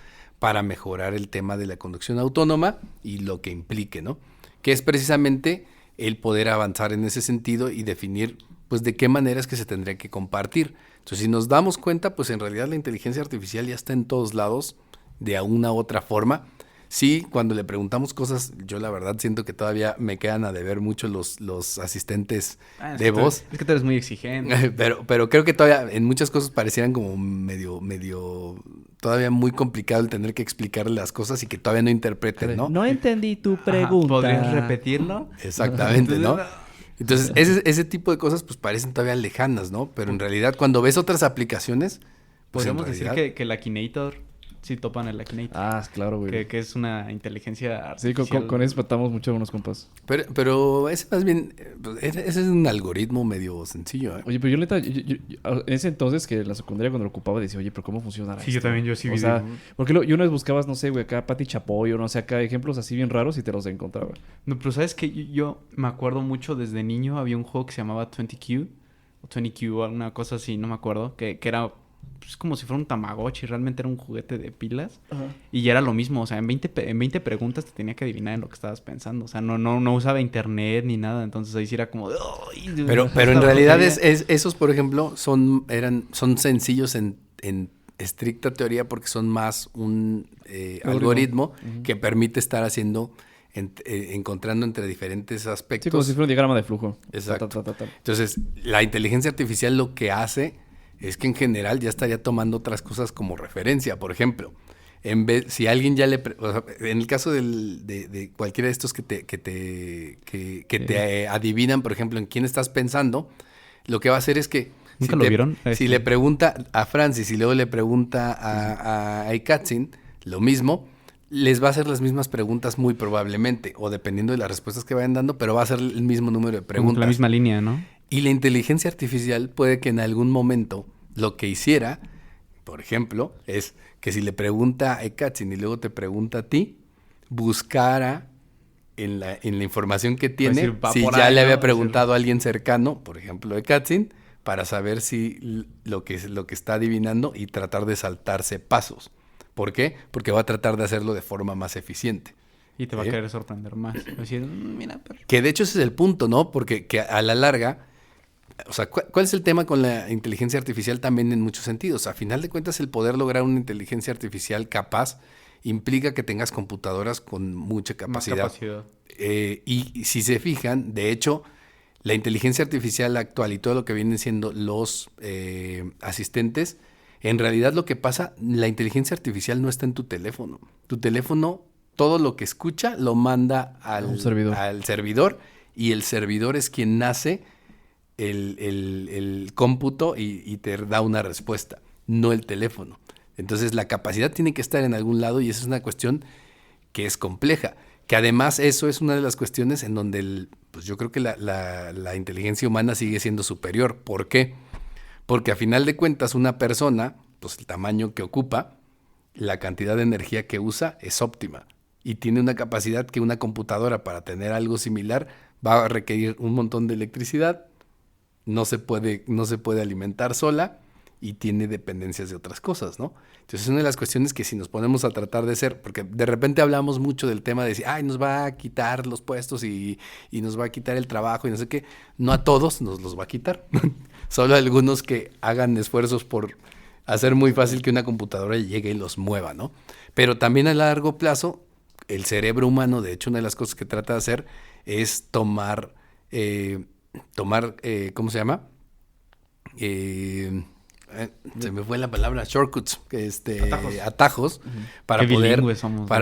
para mejorar el tema de la conducción autónoma y lo que implique, ¿no? Que es precisamente el poder avanzar en ese sentido y definir, pues, de qué manera es que se tendría que compartir. Entonces, si nos damos cuenta, pues, en realidad la inteligencia artificial ya está en todos lados de una u otra forma. Sí, cuando le preguntamos cosas, yo la verdad siento que todavía me quedan a deber mucho los asistentes de voz. Es que tú eres muy exigente. Pero creo que todavía en muchas cosas parecieran como medio, todavía muy complicado el tener que explicarle las cosas y que todavía no interpreten, ¿no? No entendí tu Ajá, pregunta. ¿podrías repetirlo? Exactamente, ¿no? Entonces, ese tipo de cosas pues parecen todavía lejanas, ¿no? Pero en realidad cuando ves otras aplicaciones, pues en Podríamos decir realidad... que el Akinator, sí topan el Akinator. Ah, claro, güey. Que es una inteligencia Sí, artificial. con eso matamos mucho a unos compas. Pero ese más bien, pues, ese es un algoritmo medio sencillo, ¿eh? Oye, pero yo neta, en ese entonces que en la secundaria cuando lo ocupaba decía, oye, pero ¿cómo funciona Sí, yo también, yo sí O vi sea, de- porque yo una vez buscabas, no sé, güey, acá Pati Chapoy o no sé, acá ejemplos así bien raros y te los encontraba. No, pero ¿sabes qué? Yo me acuerdo mucho desde niño, había un juego que se llamaba 20Q, o 20Q, o alguna cosa así, no me acuerdo, que era pues, como si fuera un Tamagotchi, realmente era un juguete de pilas. Y ya era lo mismo, o sea, en 20 preguntas te tenía que adivinar en lo que estabas pensando. O sea, no usaba internet ni nada, entonces ahí sí era como... "Ay, Pero esta en realidad brujería". esos, por ejemplo, son sencillos en estricta teoría porque son más un algoritmo que permite estar haciendo, encontrando entre diferentes aspectos. Sí, como si fuera un diagrama de flujo. Exacto. Ta, ta, ta, ta. Entonces, la inteligencia artificial lo que hace es que en general ya estaría tomando otras cosas como referencia. Por ejemplo, si alguien ya o sea, en el caso de cualquiera de estos que te adivinan, por ejemplo, en quién estás pensando, lo que va a hacer es que ¿Nunca lo vieron? si le pregunta a Francis y luego le pregunta a Katzin lo mismo, les va a hacer las mismas preguntas muy probablemente, o dependiendo de las respuestas que vayan dando, pero va a ser el mismo número de Como que preguntas. la misma línea, ¿no? Y la inteligencia artificial puede que en algún momento lo que hiciera, por ejemplo, es que si le pregunta a Katzin y luego te pregunta a ti, buscara en la información que tiene, decir, va si por ya ahí, le ¿no? había Es preguntado a alguien cercano, por ejemplo, de Katzin, para saber si lo que está adivinando y tratar de saltarse pasos. ¿Por qué? Porque va a tratar de hacerlo de forma más eficiente. Y te va a ¿Sí? querer sorprender más. Va a decir, mira, pero... Que de hecho ese es el punto, ¿no? Porque que a la larga, o sea, ¿cuál es el tema con la inteligencia artificial también en muchos sentidos? A final de cuentas, el poder lograr una inteligencia artificial capaz implica que tengas computadoras con mucha capacidad. Más capacidad. Y si se fijan, de hecho, la inteligencia artificial actual y todo lo que vienen siendo los asistentes, en realidad lo que pasa, la inteligencia artificial no está en tu teléfono. Tu teléfono, todo lo que escucha, lo manda al servidor y el servidor es quien hace el cómputo y te da una respuesta, no el teléfono. Entonces la capacidad tiene que estar en algún lado y esa es una cuestión que es compleja. Que además eso es una de las cuestiones en donde pues yo creo que la inteligencia humana sigue siendo superior. ¿Por qué? Porque a final de cuentas una persona, pues el tamaño que ocupa, la cantidad de energía que usa es óptima. Y tiene una capacidad que una computadora para tener algo similar va a requerir un montón de electricidad, no se puede alimentar sola y tiene dependencias de otras cosas, ¿no? Entonces es una de las cuestiones que si nos ponemos a tratar de ser, porque de repente hablamos mucho del tema de decir, ay, nos va a quitar los puestos y nos va a quitar el trabajo y no sé qué, no a todos nos los va a quitar, solo a algunos que hagan esfuerzos por hacer muy fácil que una computadora llegue y los mueva, ¿no? Pero también a largo plazo, el cerebro humano, de hecho, una de las cosas que trata de hacer es tomar ¿cómo se llama? Se me fue la palabra, shortcuts, atajos para Qué poder, bilingües somos, ¿no?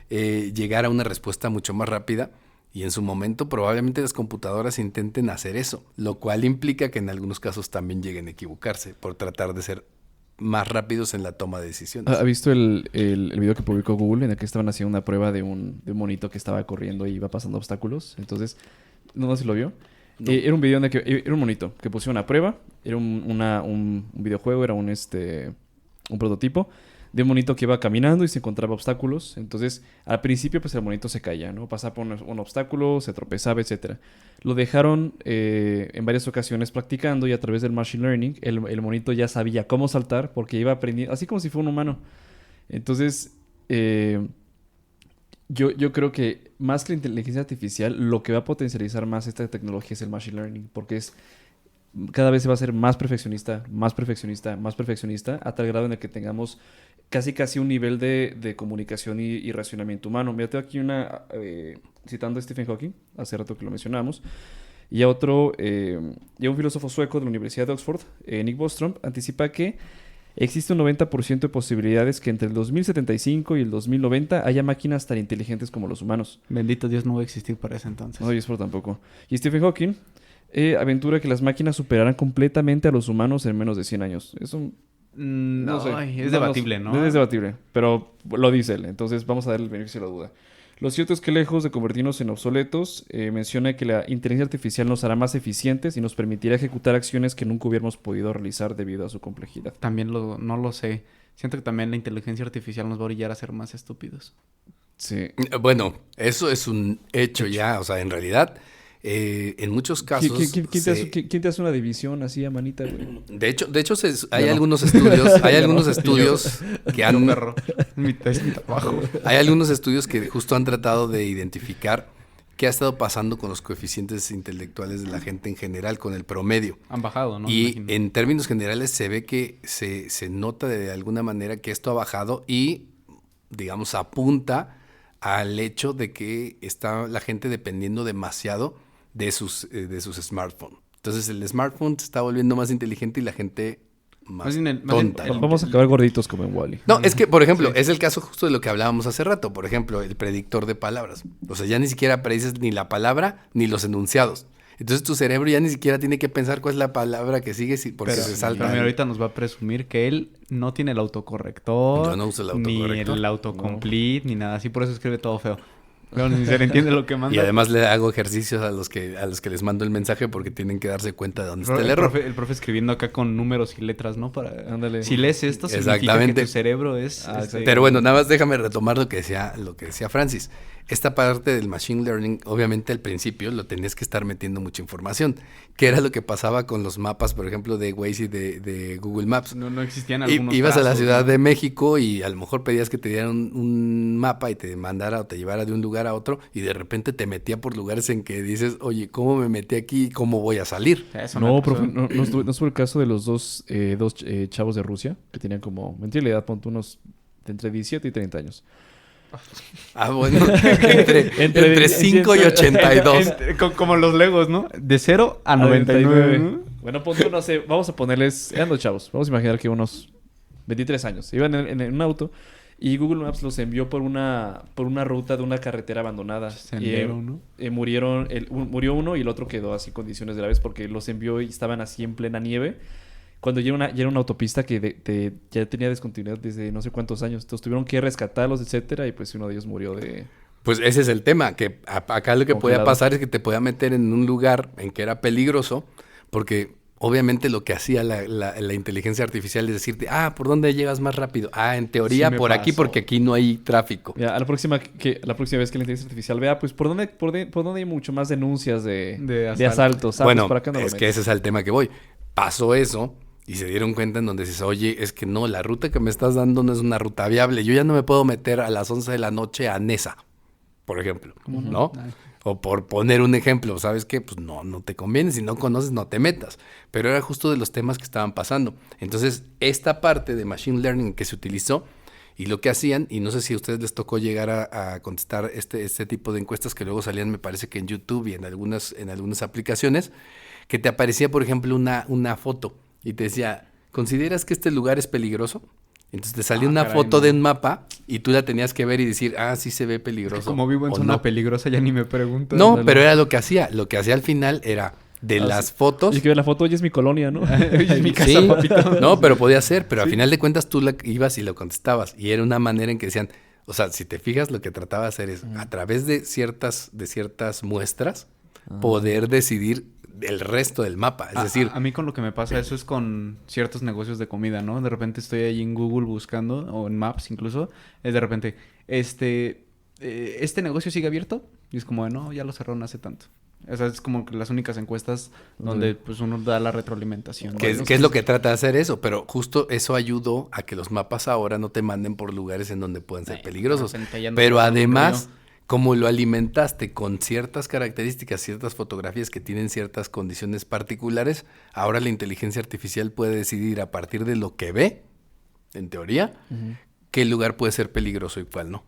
llegar a una respuesta mucho más rápida. Y en su momento probablemente las computadoras intenten hacer eso, lo cual implica que en algunos casos también lleguen a equivocarse por tratar de ser más rápidos en la toma de decisiones. ¿Ha visto el video que publicó Google en el que estaban haciendo una prueba de un monito que estaba corriendo y iba pasando obstáculos? Entonces, no sé si lo vio. No. Era un video en el que era un monito que pusieron una prueba. Era un videojuego, era un prototipo de un monito que iba caminando y se encontraba obstáculos. Entonces, al principio, pues el monito se caía, ¿no? Pasaba por un obstáculo, se tropezaba, etcétera. Lo dejaron en varias ocasiones practicando y a través del machine learning, el monito ya sabía cómo saltar porque iba aprendiendo, así como si fuera un humano. Entonces, yo creo que más que la inteligencia artificial, lo que va a potencializar más esta tecnología es el machine learning, porque cada vez se va a hacer más perfeccionista, más perfeccionista, más perfeccionista, a tal grado en el que tengamos casi un nivel de comunicación y racionamiento humano. Mira, tengo aquí citando a Stephen Hawking, hace rato que lo mencionamos, y a un filósofo sueco de la Universidad de Oxford, Nick Bostrom, anticipa que existe un 90% de posibilidades que entre el 2075 y el 2090 haya máquinas tan inteligentes como los humanos. Bendito Dios, no va a existir para ese entonces. No, y eso tampoco. Y Stephen Hawking aventura que las máquinas superarán completamente a los humanos en menos de 100 años. Eso no sé. Es debatible, ¿no? Es debatible, pero lo dice él. Entonces vamos a darle el beneficio de la duda. Lo cierto es que lejos de convertirnos en obsoletos, menciona que la inteligencia artificial nos hará más eficientes y nos permitirá ejecutar acciones que nunca hubiéramos podido realizar debido a su complejidad. También no lo sé. Siento que también la inteligencia artificial nos va a orillar a ser más estúpidos. Sí. Bueno, eso es un hecho ya. O sea, en realidad, en muchos casos... ¿Quién te hace una división así a manita, güey? De hecho hay algunos estudios que han... Es mi trabajo. Hay algunos estudios que justo han tratado de identificar qué ha estado pasando con los coeficientes intelectuales de la gente en general, con el promedio. Han bajado, ¿no? Y en términos generales se ve que se nota de alguna manera que esto ha bajado y, digamos, apunta al hecho de que está la gente dependiendo demasiado de sus smartphones. Entonces el smartphone se está volviendo más inteligente y la gente más tonta. Vamos a acabar gorditos como en Wall-E. No, es que, por ejemplo, es el caso justo de lo que hablábamos hace rato. Por ejemplo, el predictor de palabras. O sea, ya ni siquiera predices ni la palabra ni los enunciados. Entonces tu cerebro ya ni siquiera tiene que pensar cuál es la palabra que sigue porque se salta. Pero ahorita nos va a presumir que él no tiene el autocorrector. Yo no uso el autocorrector. Ni el autocomplete, ni nada así. Por eso escribe todo feo. Pero ni siquiera entiende lo que manda. Y además le hago ejercicios a los que les mando el mensaje porque tienen que darse cuenta de dónde está el error. El profe escribiendo acá con números y letras, ¿no? Ándale. Si lees esto, significa que tu cerebro es... Pero bueno, nada más déjame retomar lo que decía Francis. Esta parte del machine learning, obviamente al principio lo tenías que estar metiendo mucha información. ¿Qué era lo que pasaba con los mapas, por ejemplo, de Waze y de Google Maps? No existían algunos Ibas trazos, a la Ciudad de México y a lo mejor pedías que te dieran un mapa y te mandara o te llevara de un lugar a otro y de repente te metía por lugares en que dices, oye, ¿cómo me metí aquí y cómo voy a salir? No, profe, no estuvo el caso de los dos chavos de Rusia que tenían como, mentira la edad, ponte unos de entre 17 y 30 años. Ah, bueno, entre 5 y 82. Como los Legos, ¿no? De 0 a 99. ¿no? Bueno, ponte, no sé, vamos a ponerles, eran dos chavos, vamos a imaginar que unos 23 años. Iban en un auto y Google Maps los envió por una ruta de una carretera abandonada. ¿No? Murió uno y el otro quedó así en condiciones graves porque los envió y estaban así en plena nieve. Cuando ya era una autopista que ya tenía descontinuidad desde no sé cuántos años. Entonces tuvieron que rescatarlos, etcétera, y pues uno de ellos murió de... Pues ese es el tema, que acá lo que podía pasar es que te podía meter en un lugar en que era peligroso, porque obviamente lo que hacía la inteligencia artificial es decirte, ¿por dónde llegas más rápido? En teoría por aquí, porque aquí no hay tráfico. Ya, la próxima vez que la inteligencia artificial vea, pues ¿por dónde hay mucho más denuncias de asaltos? Bueno, ¿Para acá no es que ese es el tema que voy. Pasó eso. Y se dieron cuenta en donde dices, oye, es que no, la ruta que me estás dando no es una ruta viable. Yo ya no me puedo meter a las 11 de la noche a Nesa, por ejemplo, ¿no? O por poner un ejemplo, ¿sabes qué? Pues no te conviene. Si no conoces, no te metas. Pero era justo de los temas que estaban pasando. Entonces, esta parte de Machine Learning que se utilizó y lo que hacían, y no sé si a ustedes les tocó llegar a contestar este tipo de encuestas que luego salían, me parece que en YouTube y en algunas aplicaciones, que te aparecía, por ejemplo, una foto. Y te decía, ¿consideras que este lugar es peligroso? Entonces te salía una foto de un mapa y tú la tenías que ver y decir, sí se ve peligroso. Como vivo en zona peligrosa, ya ni me preguntas. No, pero era lo que hacía. Lo que hacía al final era de las fotos. Y que la foto hoy es mi colonia, ¿no? Es mi casa, papito. No, pero podía ser. Pero al final de cuentas tú ibas y lo contestabas. Y era una manera en que decían, o sea, si te fijas, lo que trataba de hacer es, a través de ciertas muestras, poder decidir el resto del mapa. Es decir... A mí con lo que me pasa eso es con ciertos negocios de comida, ¿no? De repente estoy ahí en Google buscando, o en Maps incluso, es de repente, ¿este negocio sigue abierto? Y es como, no, ya lo cerraron hace tanto. O sea, es como que las únicas encuestas donde pues uno da la retroalimentación. ¿Qué es lo que trata de hacer eso? Pero justo eso ayudó a que los mapas ahora no te manden por lugares en donde pueden ser peligrosos. de repente ya no Pero te además, como lo alimentaste con ciertas características, ciertas fotografías que tienen ciertas condiciones particulares, ahora la inteligencia artificial puede decidir a partir de lo que ve, en teoría, qué lugar puede ser peligroso y cuál no.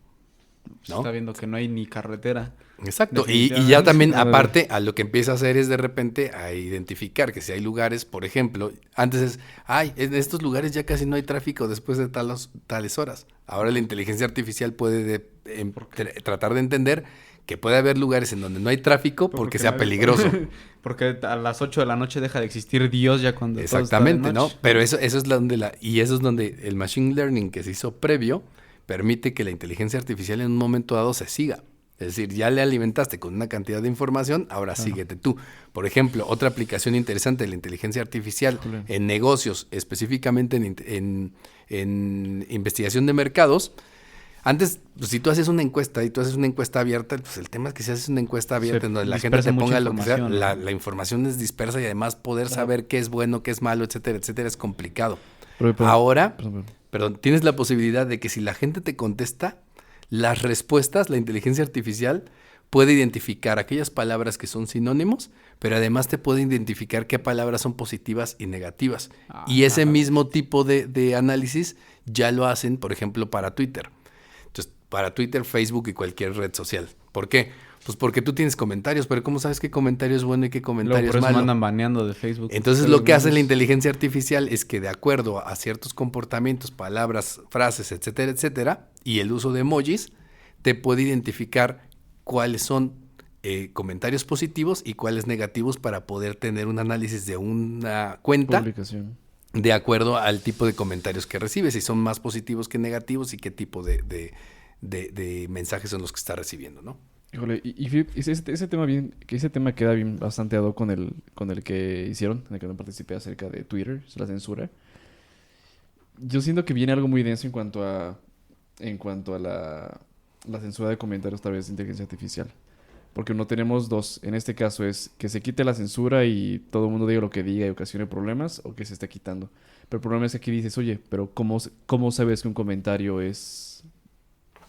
¿No? Está viendo que no hay ni carretera. Exacto, y ya también aparte a lo que empieza a hacer es de repente a identificar que si hay lugares, por ejemplo, antes es, en estos lugares ya casi no hay tráfico después de tales horas. Ahora la inteligencia artificial puede tratar de entender que puede haber lugares en donde no hay tráfico porque sea peligroso. Porque a las 8 de la noche deja de existir Dios ya cuando Exactamente, todo está de noche. ¿no? Pero eso es donde el machine learning que se hizo previo permite que la inteligencia artificial en un momento dado se siga. Es decir, ya le alimentaste con una cantidad de información, ahora síguete tú. Por ejemplo, otra aplicación interesante de la inteligencia artificial en negocios, específicamente en investigación de mercados. Antes, pues, si tú haces una encuesta y tú haces una encuesta abierta, pues el tema es que si haces una encuesta abierta en donde la gente te ponga lo que sea, la información es dispersa y además poder saber qué es bueno, qué es malo, etcétera, etcétera, es complicado. Ahora, tienes la posibilidad de que si la gente te contesta, las respuestas, la inteligencia artificial puede identificar aquellas palabras que son sinónimos, pero además te puede identificar qué palabras son positivas y negativas. Y ese mismo tipo de análisis ya lo hacen, por ejemplo, para Twitter. Entonces, para Twitter, Facebook y cualquier red social. ¿Por qué? Pues porque tú tienes comentarios, pero ¿cómo sabes qué comentario es bueno y qué comentario es malo? Por eso mandan baneando de Facebook. Entonces lo que hace la inteligencia artificial es que de acuerdo a ciertos comportamientos, palabras, frases, etcétera, etcétera, y el uso de emojis, te puede identificar cuáles son comentarios positivos y cuáles negativos para poder tener un análisis de una cuenta de acuerdo al tipo de comentarios que recibes, si son más positivos que negativos y qué tipo de mensajes son los que está recibiendo, ¿no? Híjole, y ese tema queda bien bastante ad hoc con el que hicieron, en el que no participé acerca de Twitter, la censura. Yo siento que viene algo muy denso en cuanto a la censura de comentarios a través de inteligencia artificial. Porque no tenemos dos. En este caso es que se quite la censura y todo el mundo diga lo que diga y ocasione problemas, o que se esté quitando. Pero el problema es que aquí dices, oye, pero ¿cómo sabes que un comentario es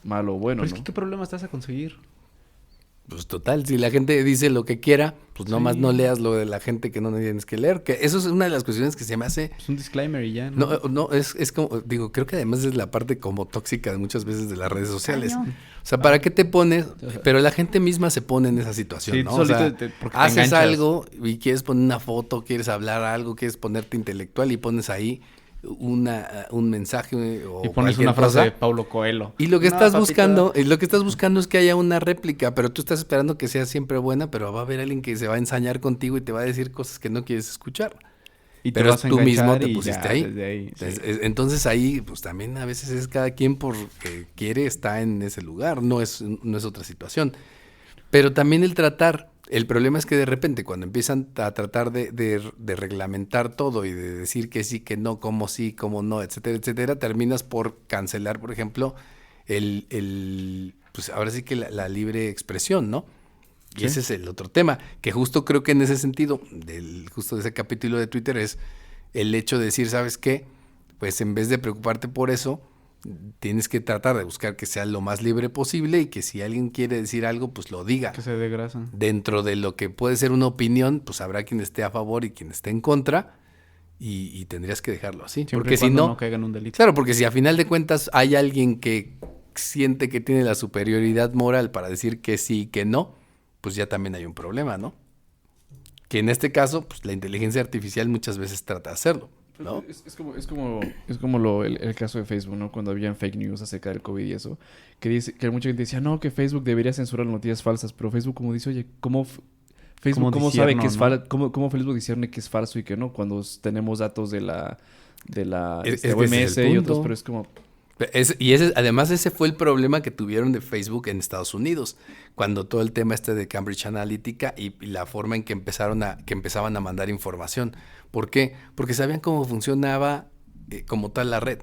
malo o bueno? Pero es que ¿qué problema estás a conseguir? Pues total, si la gente dice lo que quiera, pues nomás no leas lo de la gente que no tienes que leer. Que eso es una de las cuestiones que se me hace... Es un disclaimer y ya, ¿no? No, es como, digo, creo que además es la parte como tóxica de muchas veces de las redes sociales. O sea, ¿para qué te pones? Pero la gente misma se pone en esa situación, sí, ¿no? O sea, haces enganchas. Algo y quieres poner una foto, quieres hablar algo, quieres ponerte intelectual y pones ahí un mensaje o y pones una frase de Paulo Coelho. Y lo que estás buscando es que haya una réplica, pero tú estás esperando que sea siempre buena, pero va a haber alguien que se va a ensañar contigo y te va a decir cosas que no quieres escuchar. Y pero tú mismo te pusiste ahí. Sí. Entonces ahí, pues también a veces es cada quien porque quiere está en ese lugar, no es otra situación. Pero también el problema es que de repente cuando empiezan a tratar de reglamentar todo y de decir que sí, que no, cómo sí, cómo no, etcétera, etcétera, terminas por cancelar, por ejemplo, pues ahora sí que la libre expresión, ¿no? Y ese es el otro tema, que justo creo que en ese sentido, justo de ese capítulo de Twitter, es el hecho de decir, ¿sabes qué? Pues en vez de preocuparte por eso, tienes que tratar de buscar que sea lo más libre posible y que si alguien quiere decir algo, pues lo diga. Que se dé grasa. Dentro de lo que puede ser una opinión, pues habrá quien esté a favor y quien esté en contra y tendrías que dejarlo así. Siempre porque si no caiga en un delito. Claro, porque si a final de cuentas hay alguien que siente que tiene la superioridad moral para decir que sí y que no, pues ya también hay un problema, ¿no? Que en este caso, pues la inteligencia artificial muchas veces trata de hacerlo, ¿no? Es como el caso de Facebook, ¿no? Cuando habían fake news acerca del COVID y eso, que mucha gente decía, no, que Facebook debería censurar las noticias falsas, pero Facebook como dice, oye, ¿cómo sabe que es falso? ¿Cómo Facebook discierne que es falso y que no? Cuando tenemos datos de la OMS y otros, pero es como... Además ese fue el problema que tuvieron de Facebook en Estados Unidos, cuando todo el tema de Cambridge Analytica y la forma en que empezaban a mandar información. ¿Por qué? Porque sabían cómo funcionaba como tal la red.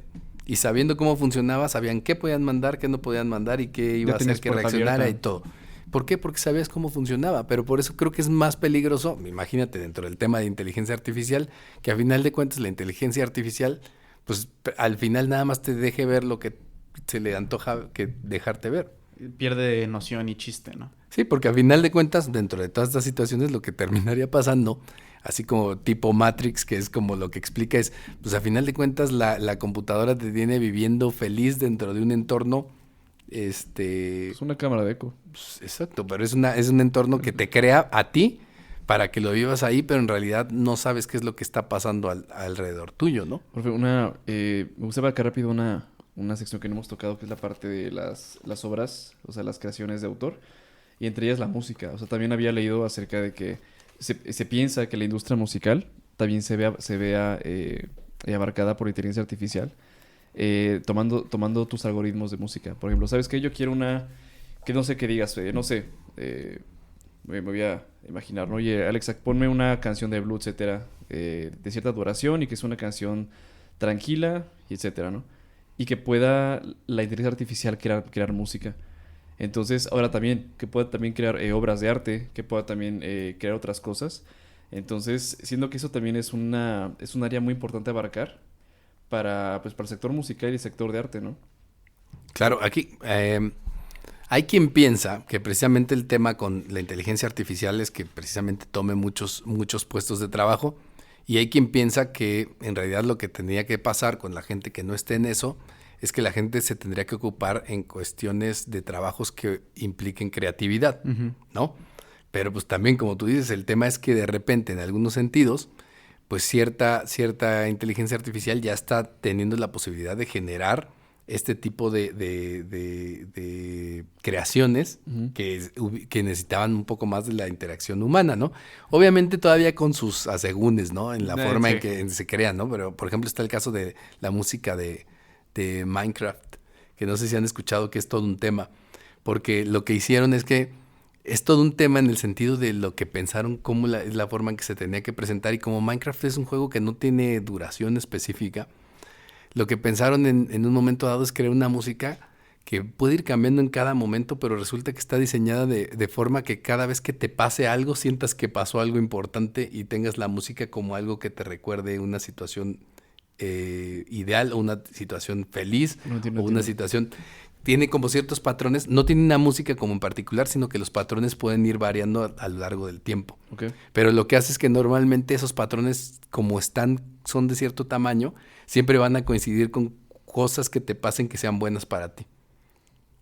Y sabiendo cómo funcionaba, sabían qué podían mandar, qué no podían mandar y qué iba a hacer que reaccionara y todo. ¿Por qué? Porque sabías cómo funcionaba, pero por eso creo que es más peligroso, imagínate dentro del tema de inteligencia artificial, que a final de cuentas la inteligencia artificial, pues al final nada más te deje ver lo que se le antoja que dejarte ver. Pierde noción y chiste, ¿no? Sí, porque a final de cuentas, dentro de todas estas situaciones, lo que terminaría pasando, así como tipo Matrix, que es como lo que explica es, pues a final de cuentas la computadora te tiene viviendo feliz dentro de un entorno, Es una cámara de eco. pues, exacto, pero es un entorno que te crea a ti para que lo vivas ahí, pero en realidad no sabes qué es lo que está pasando alrededor tuyo, ¿no? Profe, me gustaría acá rápido una sección que no hemos tocado, que es la parte de las obras, o sea, las creaciones de autor, y entre ellas la música. O sea, también había leído acerca de que se piensa que la industria musical también se vea abarcada por inteligencia artificial, tomando tus algoritmos de música. Por ejemplo, ¿sabes qué? Yo quiero que no sé qué digas, no sé, me voy a imaginar, ¿no? Oye, Alexa, ponme una canción de blues, etcétera, de cierta duración y que es una canción tranquila, y etcétera, ¿no? Y que pueda la inteligencia artificial crear música. Entonces, ahora también, que pueda también crear obras de arte, que pueda también crear otras cosas. Entonces, siendo que eso también es un área muy importante a abarcar para el sector musical y el sector de arte, ¿no? Claro, aquí hay quien piensa que precisamente el tema con la inteligencia artificial es que precisamente tome muchos puestos de trabajo, y hay quien piensa que en realidad lo que tendría que pasar con la gente que no esté en eso es que la gente se tendría que ocupar en cuestiones de trabajos que impliquen creatividad, ¿no? Pero pues también, como tú dices, el tema es que de repente en algunos sentidos pues cierta inteligencia artificial ya está teniendo la posibilidad de generar este tipo de creaciones que necesitaban un poco más de la interacción humana, ¿no? Obviamente todavía con sus asegúnes, ¿no? En la forma en que se crean, ¿no? Pero, por ejemplo, está el caso de la música de Minecraft, que no sé si han escuchado, que es todo un tema, porque lo que hicieron es que es todo un tema en el sentido de lo que pensaron, cómo es la forma en que se tenía que presentar, y como Minecraft es un juego que no tiene duración específica, lo que pensaron en un momento dado es crear una música que puede ir cambiando en cada momento, pero resulta que está diseñada de forma que cada vez que te pase algo, sientas que pasó algo importante y tengas la música como algo que te recuerde una situación ideal, o una situación feliz, o una situación... Tiene como ciertos patrones, no tiene una música como en particular, sino que los patrones pueden ir variando a lo largo del tiempo. Okay. Pero lo que hace es que normalmente esos patrones, como son de cierto tamaño, siempre van a coincidir con cosas que te pasen que sean buenas para ti.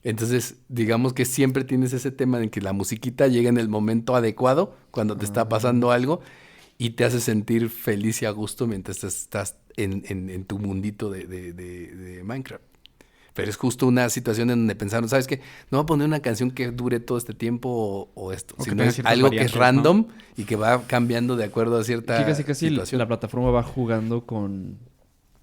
Entonces, digamos que siempre tienes ese tema de que la musiquita llega en el momento adecuado, cuando te está pasando algo, y te hace sentir feliz y a gusto mientras estás en tu mundito de Minecraft. Pero es justo una situación en donde pensaron, ¿sabes qué? No voy a poner una canción que dure todo este tiempo o esto, sino es algo que es random, ¿no? Y que va cambiando de acuerdo a cierta casi situación. La plataforma va jugando con...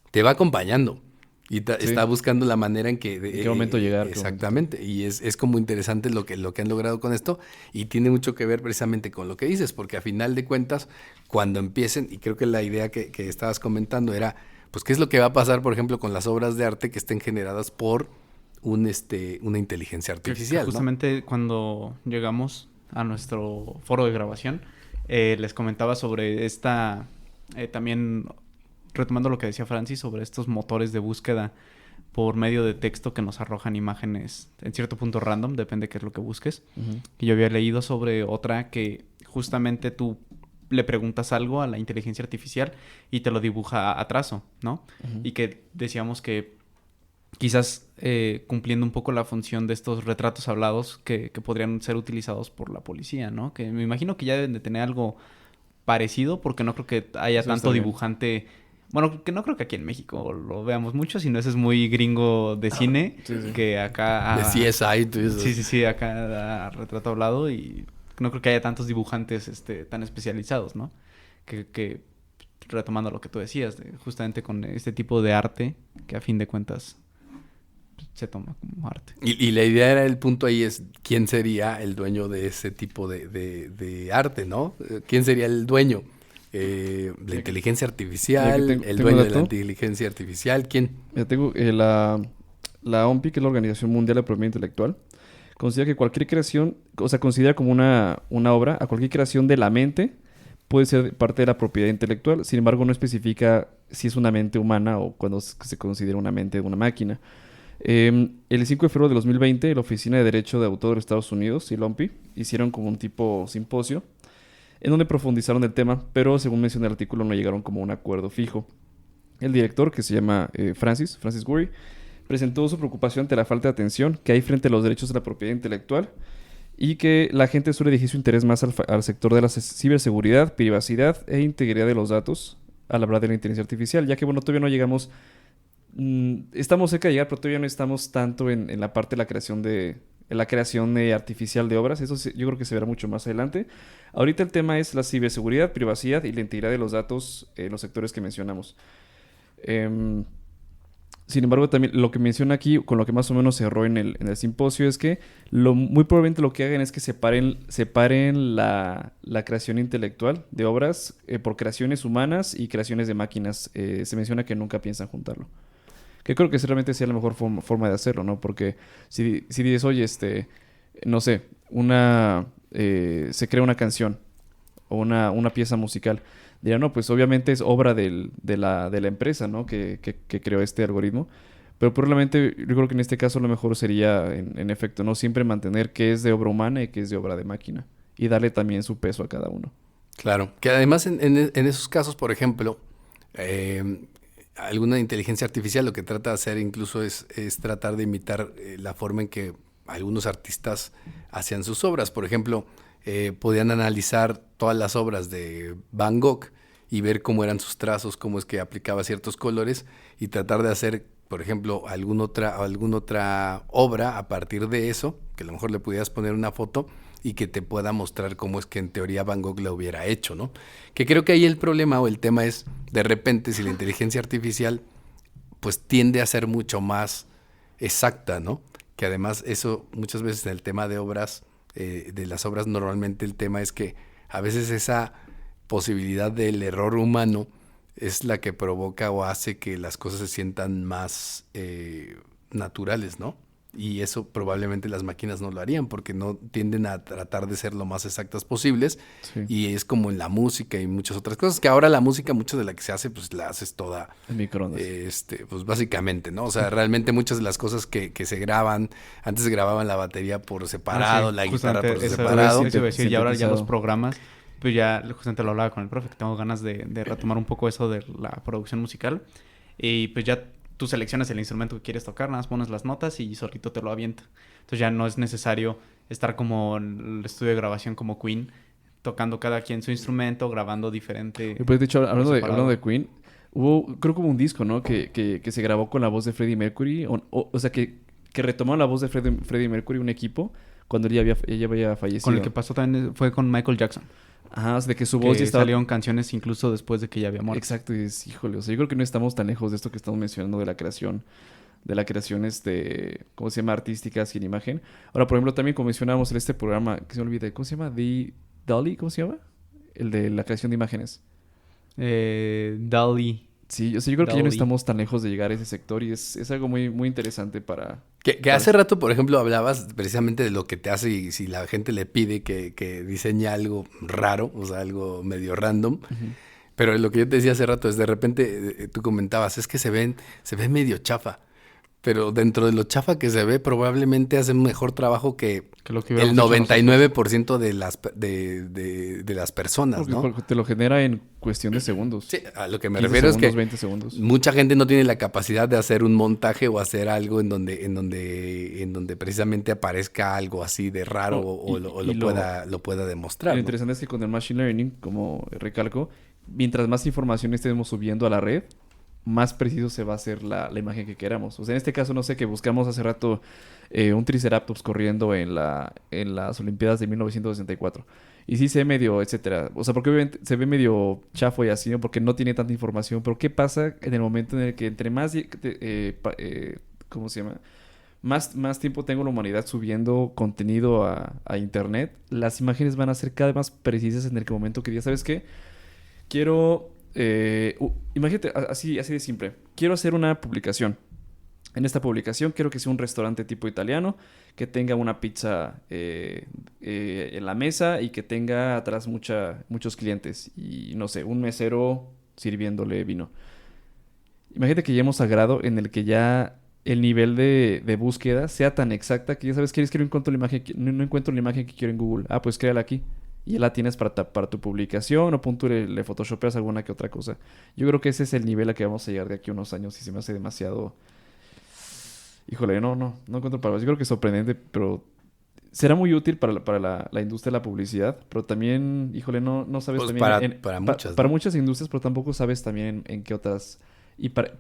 Te va acompañando y está buscando la manera en que... ¿En qué momento llegar? Exactamente. Y es como interesante lo que han logrado con esto, y tiene mucho que ver precisamente con lo que dices, porque a final de cuentas, cuando empiecen, y creo que la idea que estabas comentando era... Pues, ¿qué es lo que va a pasar, por ejemplo, con las obras de arte que estén generadas por una inteligencia artificial? Que justamente, ¿no? Cuando llegamos a nuestro foro de grabación, les comentaba sobre también retomando lo que decía Francis, sobre estos motores de búsqueda por medio de texto que nos arrojan imágenes en cierto punto random, depende de qué es lo que busques. Y yo había leído sobre otra que justamente tú le preguntas algo a la inteligencia artificial y te lo dibuja a trazo, ¿no? Y que decíamos que quizás cumpliendo un poco la función de estos retratos hablados que podrían ser utilizados por la policía, ¿no? Que me imagino que ya deben de tener algo parecido, porque no creo que haya tanto dibujante... Bueno, que no creo que aquí en México lo veamos mucho, sino ese es muy gringo de cine, que acá... De CSI, tú dices. Sí, acá da retrato hablado, y no creo que haya tantos dibujantes tan especializados, ¿no? Que retomando lo que tú decías, justamente con este tipo de arte, que a fin de cuentas se toma como arte. Y la idea era, el punto ahí es, ¿quién sería el dueño de ese tipo de arte, no? ¿Quién sería el dueño? La inteligencia artificial, el dueño de la inteligencia artificial, ¿quién? Ya tengo la OMPI, que es la Organización Mundial de Propiedad Intelectual, considera que cualquier creación, o sea, considera como una obra a cualquier creación de la mente puede ser parte de la propiedad intelectual. Sin embargo, no especifica si es una mente humana o cuando se considera una mente de una máquina. El 5 de febrero de 2020, la Oficina de Derecho de Autor de Estados Unidos, CILOMPI, hicieron como un tipo simposio en donde profundizaron el tema, pero según menciona el artículo no llegaron como a un acuerdo fijo. El director, que se llama Francis Gurry, presentó su preocupación ante la falta de atención que hay frente a los derechos de la propiedad intelectual y que la gente suele dirigir su interés más al sector de la ciberseguridad, privacidad e integridad de los datos al hablar de la inteligencia artificial, ya que bueno, todavía no llegamos, estamos cerca de llegar, pero todavía no estamos tanto en la parte de la creación artificial de obras. Eso yo creo que se verá mucho más adelante. Ahorita el tema es la ciberseguridad, privacidad y la integridad de los datos en los sectores que mencionamos. Sin embargo, también lo que menciona aquí, con lo que más o menos se erró en el simposio, es que muy probablemente lo que hagan es que separen la creación intelectual de obras por creaciones humanas y creaciones de máquinas. Se menciona que nunca piensan juntarlo. Que creo que realmente sea la mejor forma de hacerlo, ¿no? Porque si dices, oye, no sé, se crea una canción o una pieza musical, dirán, no, pues obviamente es obra de la empresa, ¿no? Que creó este algoritmo. Pero probablemente yo creo que en este caso lo mejor sería, en efecto, ¿no? Siempre mantener qué es de obra humana y qué es de obra de máquina. Y darle también su peso a cada uno. Claro, que además en esos casos, por ejemplo, alguna inteligencia artificial lo que trata de hacer incluso es tratar de imitar la forma en que algunos artistas hacían sus obras. Por ejemplo, podían analizar todas las obras de Van Gogh y ver cómo eran sus trazos, cómo es que aplicaba ciertos colores y tratar de hacer, por ejemplo, alguna otra obra a partir de eso, que a lo mejor le pudieras poner una foto y que te pueda mostrar cómo es que en teoría Van Gogh lo hubiera hecho, ¿no? Que creo que ahí el problema o el tema es, de repente, si la inteligencia artificial pues tiende a ser mucho más exacta, ¿no? Que además eso muchas veces en el tema de obras, de las obras normalmente el tema es que a veces esa posibilidad del error humano es la que provoca o hace que las cosas se sientan más naturales, ¿no? Y eso probablemente las máquinas no lo harían porque no tienden a tratar de ser lo más exactas posibles. Sí. Y es como en la música y muchas otras cosas, que ahora la música, mucho de la que se hace, pues la haces toda en microondas. Pues básicamente, ¿no? O sea, realmente muchas de las cosas que se graban, antes se grababan la batería por separado, la guitarra por separado. Eso decir, y ahora ya los programas, pues ya justamente lo hablaba con el profe, que tengo ganas de retomar un poco eso de la producción musical. Y pues ya tú seleccionas el instrumento que quieres tocar, nada más pones las notas y solito te lo avienta. Entonces ya no es necesario estar como en el estudio de grabación como Queen, tocando cada quien su instrumento, grabando diferente. Pues de hecho, hablando de Queen, creo que hubo un disco, ¿no? Que se grabó con la voz de Freddie Mercury, o sea, que retomaron la voz de Freddie Mercury, un equipo, cuando ella había fallecido. Con el que pasó también fue con Michael Jackson. Ajá, o sea, de que su voz ya estaba... salieron canciones incluso después de que ya había muerto. Exacto, y híjole, o sea, yo creo que no estamos tan lejos de esto que estamos mencionando de la creación, ¿cómo se llama? Artística sin imagen. Ahora, por ejemplo, también como mencionábamos en este programa, que se me olvida, ¿cómo se llama? DALL-E, ¿cómo se llama? El de la creación de imágenes. DALL-E. Sí, o sea, yo creo que ya no estamos tan lejos de llegar a ese sector y es algo muy, muy interesante para... Que hace rato, por ejemplo, hablabas precisamente de lo que te hace y si la gente le pide que diseñe algo raro, o sea, algo medio random. Uh-huh. Pero lo que yo te decía hace rato es, de repente tú comentabas, es que se ve medio chafa. Pero dentro de lo chafa que se ve, probablemente hace un mejor trabajo que el 99% de las personas, porque ¿no? Te lo genera en cuestión de segundos. Sí, a lo que me refiero es que 20 segundos. Mucha gente no tiene la capacidad de hacer un montaje o hacer algo en donde precisamente aparezca algo así de raro lo pueda demostrar. Lo ¿no? interesante es que con el Machine Learning, como recalco, mientras más información estemos subiendo a la red, más preciso se va a hacer la imagen que queramos. O sea, en este caso, no sé, que buscamos hace rato un Triceratops corriendo en las Olimpiadas de 1964. Y sí se ve medio, etcétera. O sea, porque obviamente se ve medio chafo y así, ¿no? Porque no tiene tanta información. Pero ¿qué pasa en el momento en el que entre más... ¿cómo se llama? Más tiempo tengo la humanidad subiendo contenido a internet, las imágenes van a ser cada vez más precisas en el momento que digas, ¿sabes qué? Quiero... imagínate, así de simple. Quiero hacer una publicación. En esta publicación quiero que sea un restaurante tipo italiano, que tenga una pizza en la mesa y que tenga atrás muchos clientes. Y no sé, un mesero sirviéndole vino. Imagínate que lleguemos a grado en el que ya el nivel de búsqueda sea tan exacta que ya sabes, quieres que no encuentro la imagen, no encuentro la imagen que quiero en Google. Ah, pues créala aquí. Y ya la tienes para tu publicación o punto le photoshopeas alguna que otra cosa. Yo creo que ese es el nivel a que vamos a llegar de aquí a unos años y se me hace demasiado... Híjole, no encuentro palabras. Yo creo que es sorprendente, pero será muy útil para la industria de la publicidad, pero también, híjole, no sabes Pues también... para muchas, para ¿no? muchas industrias, pero tampoco sabes también en qué otras... Y para,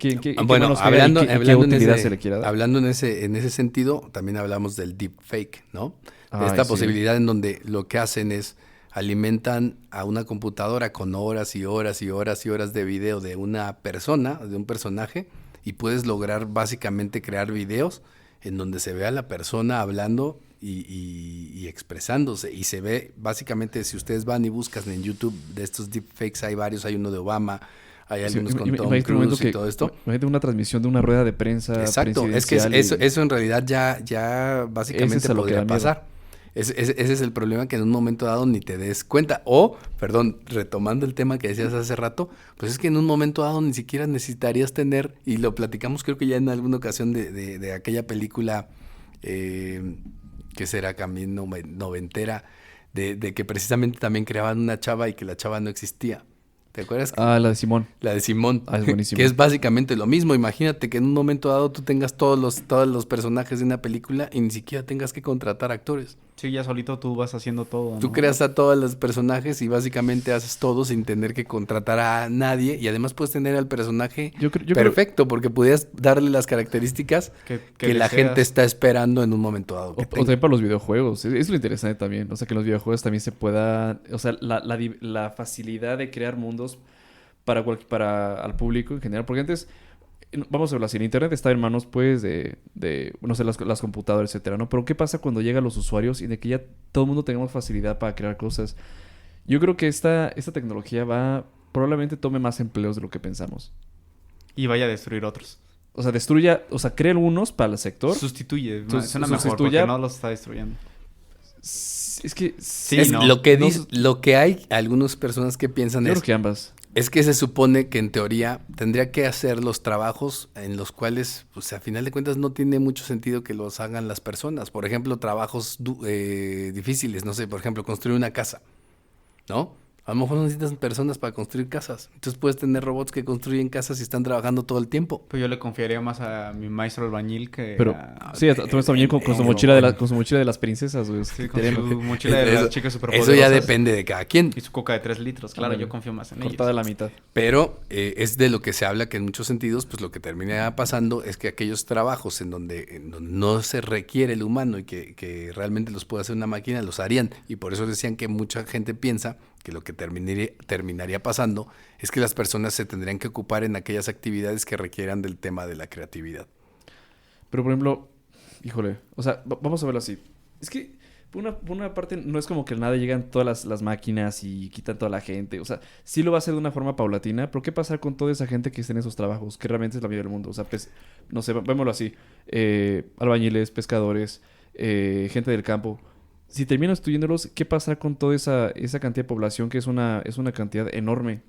Bueno, qué hablando qué utilidad en se le quiera dar. hablando en ese sentido, también hablamos del deepfake, ¿no? De Ay, esta sí. posibilidad en donde lo que hacen es alimentan a una computadora con horas y horas y horas y horas de video de una persona, de un personaje, y puedes lograr básicamente crear videos en donde se ve a la persona hablando y expresándose. Y se ve básicamente, si ustedes van y buscan en YouTube de estos deepfakes, hay varios, hay uno de Obama, hay Sí, algunos con Tom imagínate un momento Cruise y todo esto. Imagínate una transmisión de una rueda de prensa Exacto, es que presidencial eso en realidad ya Ese básicamente es a lo que podría da miedo. pasar. Ese es el problema, que en un momento dado ni te des cuenta. O, perdón, retomando el tema que decías hace rato, pues es que en un momento dado ni siquiera necesitarías tener, y lo platicamos creo que ya en alguna ocasión de aquella película que será también noventera, de que precisamente también creaban una chava y que la chava no existía. ¿Te acuerdas? Ah, la de Simón. La de Simón, Ah, es buenísimo. que es básicamente lo mismo. Imagínate que en un momento dado tú tengas todos los personajes de una película y ni siquiera tengas que contratar actores. Sí, ya solito tú vas haciendo todo, Tú ¿no? creas a todos los personajes y básicamente haces todo sin tener que contratar a nadie, y además puedes tener al personaje Yo creo- perfecto, porque pudieras darle las características que la deseas. gente está esperando en un momento dado. O que tenga. también para los videojuegos. Es lo interesante también. O sea, que en los videojuegos también se pueda... O sea, la facilidad de crear mundos para al público en general. Porque antes, vamos a verlo así, el internet está en manos, pues, no sé, las computadoras, etcétera, ¿no? Pero ¿qué pasa cuando llega a los usuarios y de que ya todo el mundo tengamos facilidad para crear cosas? Yo creo que esta tecnología probablemente tome más empleos de lo que pensamos. Y vaya a destruir otros. O sea, crea algunos para el sector. Sustituye. Suena mejor Sustituya- porque no los está destruyendo. Es que... Sí, Es no. lo que No, lo que hay algunas personas que piensan Yo es creo que ambas. Es que se supone que en teoría tendría que hacer los trabajos en los cuales, pues a final de cuentas no tiene mucho sentido que los hagan las personas. Por ejemplo, trabajos difíciles, no sé, por ejemplo, construir una casa, ¿no? A lo mejor no necesitas personas para construir casas. Entonces puedes tener robots que construyen casas y están trabajando todo el tiempo. Pues yo le confiaría más a mi maestro albañil que Pero sí, tú también con su mochila con su mochila de las princesas, güey. Sí, con su mochila de Eso- las chicas Eso superpoderosas. ya depende de cada quien. Y su coca de 3 litros. Claro, yo confío más en ellos. Cortada a la mitad. Pero es de lo que se habla, que en muchos sentidos, pues lo que termina pasando es que aquellos trabajos en donde no se requiere el humano y que realmente los puede hacer una máquina, los harían. Y por eso decían que mucha gente piensa que lo que terminaría pasando es que las personas se tendrían que ocupar en aquellas actividades que requieran del tema de la creatividad. Pero, por ejemplo, híjole, o sea, vamos a verlo así. Es que, por una parte, no es como que nada llegan todas las máquinas y quitan toda la gente. O sea, sí lo va a hacer de una forma paulatina, pero ¿qué pasa con toda esa gente que está en esos trabajos? Que realmente es la mayoría del mundo. O sea, pues, no sé, vémoslo así. Albañiles, pescadores, gente del campo. Si termino destruyéndolos, ¿qué pasa con toda esa cantidad de población que es una cantidad enorme?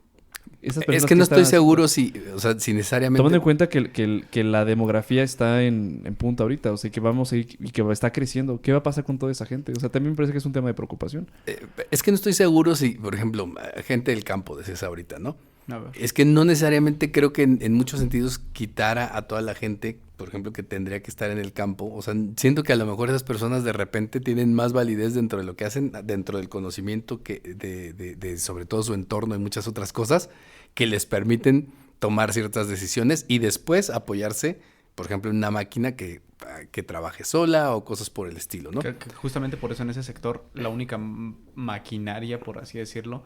Esas Es personas que no estoy están- seguro si necesariamente... Tomando en cuenta que la demografía está en punta ahorita, o sea, que vamos a ir y que está creciendo. ¿Qué va a pasar con toda esa gente? O sea, también me parece que es un tema de preocupación. Es que no estoy seguro si, por ejemplo, gente del campo, decías ahorita, ¿no? A ver. Es que no necesariamente creo que en muchos sentidos quitara a toda la gente, por ejemplo, que tendría que estar en el campo. O sea, siento que a lo mejor esas personas de repente tienen más validez dentro de lo que hacen, dentro del conocimiento que de sobre todo su entorno y muchas otras cosas que les permiten tomar ciertas decisiones y después apoyarse, por ejemplo, en una máquina que trabaje sola o cosas por el estilo, ¿no? Que justamente por eso en ese sector la única maquinaria, por así decirlo,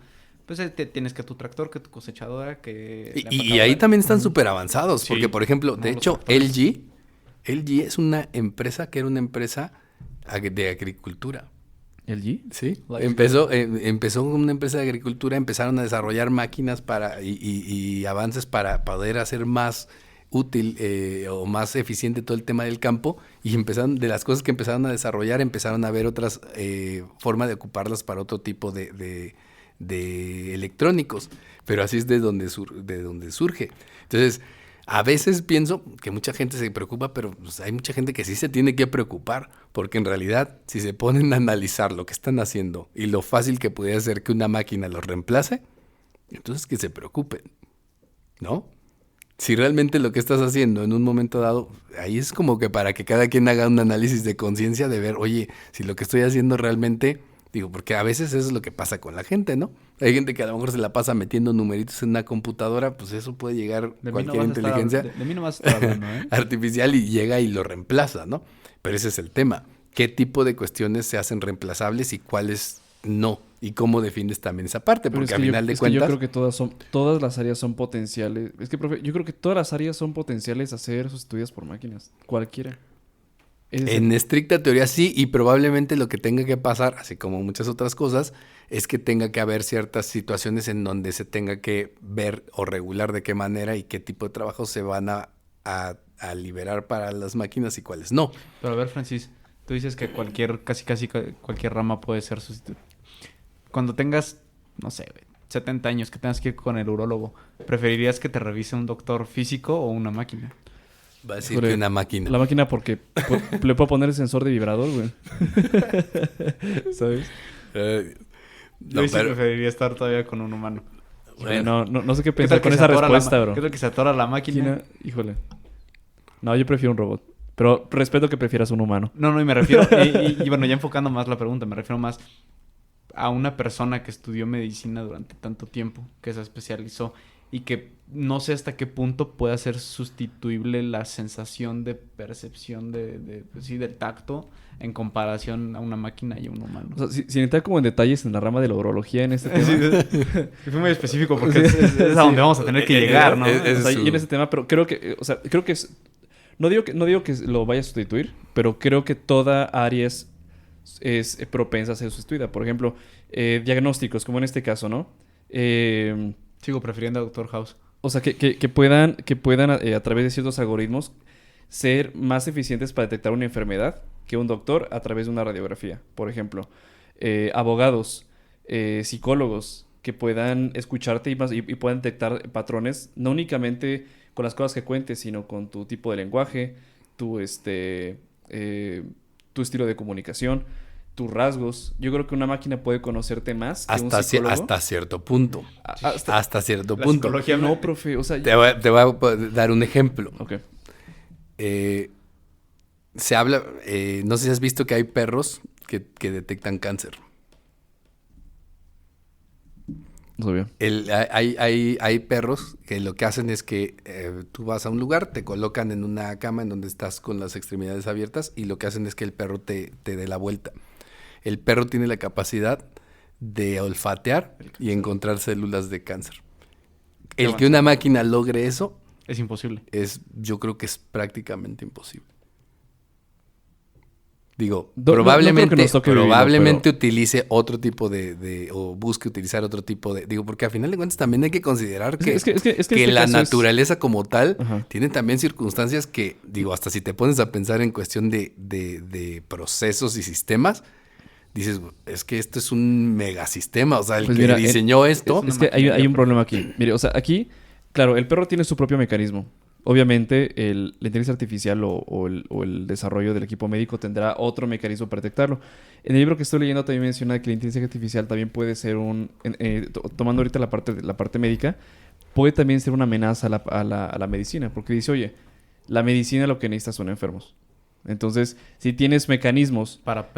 pues tienes que tu tractor, que tu cosechadora, que... la Y empacadora. ahí también están súper avanzados, Sí. porque por ejemplo, No, de los hecho, tractores. LG es una empresa que era una empresa de agricultura. ¿El G? Sí, Like- empezó como una empresa de agricultura, empezaron a desarrollar máquinas y avances para poder hacer más útil o más eficiente todo el tema del campo, y de las cosas que empezaron a desarrollar, empezaron a ver otras formas de ocuparlas para otro tipo de electrónicos, pero así es de donde surge. Entonces, a veces pienso que mucha gente se preocupa, pero pues, hay mucha gente que sí se tiene que preocupar, porque en realidad, si se ponen a analizar lo que están haciendo y lo fácil que puede ser que una máquina los reemplace, entonces que se preocupen, ¿no? Si realmente lo que estás haciendo en un momento dado, ahí es como que para que cada quien haga un análisis de conciencia de ver, oye, si lo que estoy haciendo realmente, digo, porque a veces eso es lo que pasa con la gente, ¿no? Hay gente que a lo mejor se la pasa metiendo numeritos en una computadora, pues eso puede llegar cualquier inteligencia De mí no vas a estar hablando, ¿eh? artificial y llega y lo reemplaza, ¿no? Pero ese es el tema. ¿Qué tipo de cuestiones se hacen reemplazables y cuáles no? Y cómo defines también esa parte, Pero porque es que al final de es que yo cuentas... creo que todas las áreas son potenciales. Es que, profe, yo creo que todas las áreas son potenciales a ser sustituidas por máquinas. Cualquiera. En estricta teoría sí, y probablemente lo que tenga que pasar, así como muchas otras cosas, es que tenga que haber ciertas situaciones en donde se tenga que ver o regular de qué manera y qué tipo de trabajos se van a liberar para las máquinas y cuáles no. Pero a ver, Francis, tú dices que casi cualquier rama puede ser sustituida. Cuando tengas, no sé, 70 años, que tengas que ir con el urólogo, ¿preferirías que te revise un doctor físico o una máquina? Va a decir que una máquina. La máquina porque le puedo poner el sensor de vibrador, güey. ¿Sabes? Yo sí preferiría estar todavía con un humano. Bueno, no sé qué pensar con esa respuesta, bro. ¿Qué tal que se atora la máquina? Híjole. No, yo prefiero un robot. Pero respeto que prefieras un humano. No, y me refiero... y bueno, ya enfocando más la pregunta, me refiero más a una persona que estudió medicina durante tanto tiempo, que se especializó y que no sé hasta qué punto pueda ser sustituible la sensación de percepción del tacto en comparación a una máquina y a un humano. O sea, sin entrar como en detalles en la rama de la urología en este tema. Sí, fue muy específico porque es a donde vamos a tener que llegar, ¿no? Y en ese tema, pero creo que es... No digo que lo vaya a sustituir, pero creo que toda área es propensa a ser sustituida. Por ejemplo, diagnósticos, como en este caso, ¿no? Sigo prefiriendo a Doctor House. O sea, que puedan a través de ciertos algoritmos ser más eficientes para detectar una enfermedad que un doctor a través de una radiografía. Por ejemplo, abogados, psicólogos que puedan escucharte y puedan detectar patrones, no únicamente con las cosas que cuentes, sino con tu tipo de lenguaje, tu estilo de comunicación, tus rasgos. Yo creo que una máquina puede conocerte más que un psicólogo. Hasta cierto punto. Hasta cierto la punto. Psicología no, profe. O sea, te voy a dar un ejemplo. Ok. Se habla... no sé si has visto que hay perros que detectan cáncer. No sabía. Hay perros que lo que hacen es que tú vas a un lugar, te colocan en una cama en donde estás con las extremidades abiertas y lo que hacen es que el perro te dé la vuelta. El perro tiene la capacidad de olfatear y encontrar células de cáncer. El que una máquina logre eso es imposible. Yo creo que es prácticamente imposible. Digo, No probablemente utilice otro tipo o busque utilizar otro tipo de... Digo, porque a final de cuentas también hay que considerar que la naturaleza como tal tiene también circunstancias que, digo, hasta si te pones a pensar en cuestión de procesos y sistemas, dices, es que esto es un megasistema. O sea, el que diseñó esto... Es que hay un problema aquí. Mire, o sea, aquí, claro, el perro tiene su propio mecanismo. Obviamente, la inteligencia artificial o el desarrollo del equipo médico tendrá otro mecanismo para detectarlo. En el libro que estoy leyendo también menciona que la inteligencia artificial también puede ser tomando ahorita la parte médica, puede también ser una amenaza a la medicina. Porque dice, oye, la medicina lo que necesita son enfermos. Entonces, si tienes mecanismos para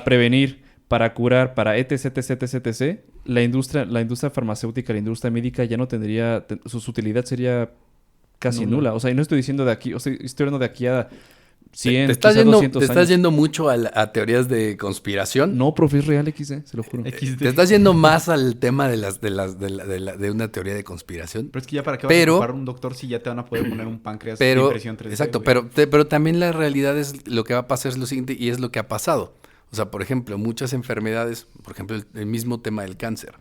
prevenir, para curar, para etc., la industria farmacéutica, la industria médica ya no tendría... su utilidad sería... casi nula. O sea, y no estoy diciendo de aquí, o sea, estoy hablando de aquí a 100, ¿Te estás yendo mucho a teorías de conspiración? No, profe, es real XD, se lo juro. Te estás yendo más al tema de una teoría de conspiración. Pero es que ya para qué vas a ocupar un doctor si ya te van a poder poner un páncreas de impresión 3D. Exacto, pero también la realidad es lo que va a pasar es lo siguiente y es lo que ha pasado. O sea, por ejemplo, muchas enfermedades, por ejemplo, el mismo tema del cáncer.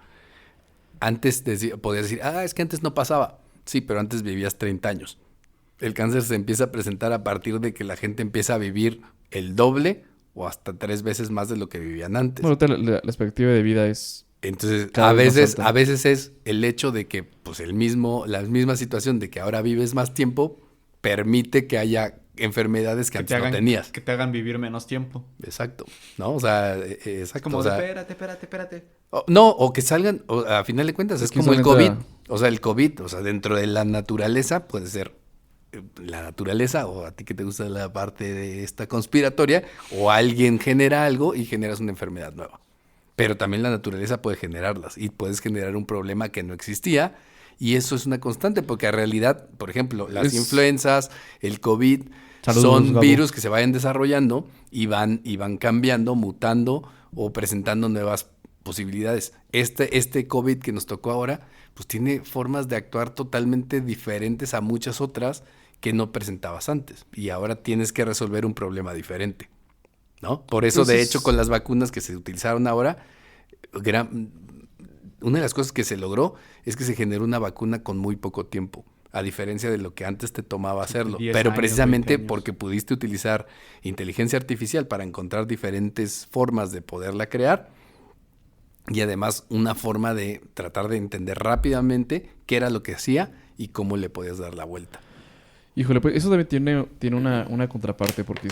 Antes podías decir, es que antes no pasaba. Sí, pero antes vivías 30 años. El cáncer se empieza a presentar a partir de que la gente empieza a vivir el doble o hasta 3 veces más de lo que vivían antes. Bueno, ahorita la expectativa de vida es... Entonces, cada vez más alta. a veces es el hecho de que pues la misma situación de que ahora vives más tiempo permite que haya enfermedades que antes no tenías. Que te hagan vivir menos tiempo. Exacto, ¿no? O sea, exacto. Como o de, sea, espérate. no, o que salgan, a final de cuentas, es que como el solamente COVID. O sea, el COVID, o sea, dentro de la naturaleza puede ser la naturaleza, o a ti que te gusta la parte de esta conspiratoria, o alguien genera algo y generas una enfermedad nueva. Pero también la naturaleza puede generarlas y puedes generar un problema que no existía y eso es una constante porque en realidad, por ejemplo, las influencias, el COVID, Saludos, son Gabo. virus que se vayan desarrollando y van cambiando, mutando o presentando nuevas posibilidades. Este COVID que nos tocó ahora, pues tiene formas de actuar totalmente diferentes a muchas otras que no presentabas antes y ahora tienes que resolver un problema diferente, ¿no? Por eso, de hecho, con las vacunas que se utilizaron ahora, una de las cosas que se logró es que se generó una vacuna con muy poco tiempo, a diferencia de lo que antes te tomaba hacerlo. 10 Pero años, precisamente 20 años. porque pudiste utilizar inteligencia artificial para encontrar diferentes formas de poderla crear y además una forma de tratar de entender rápidamente qué era lo que hacía y cómo le podías dar la vuelta. Híjole, pues eso también tiene una contraparte porque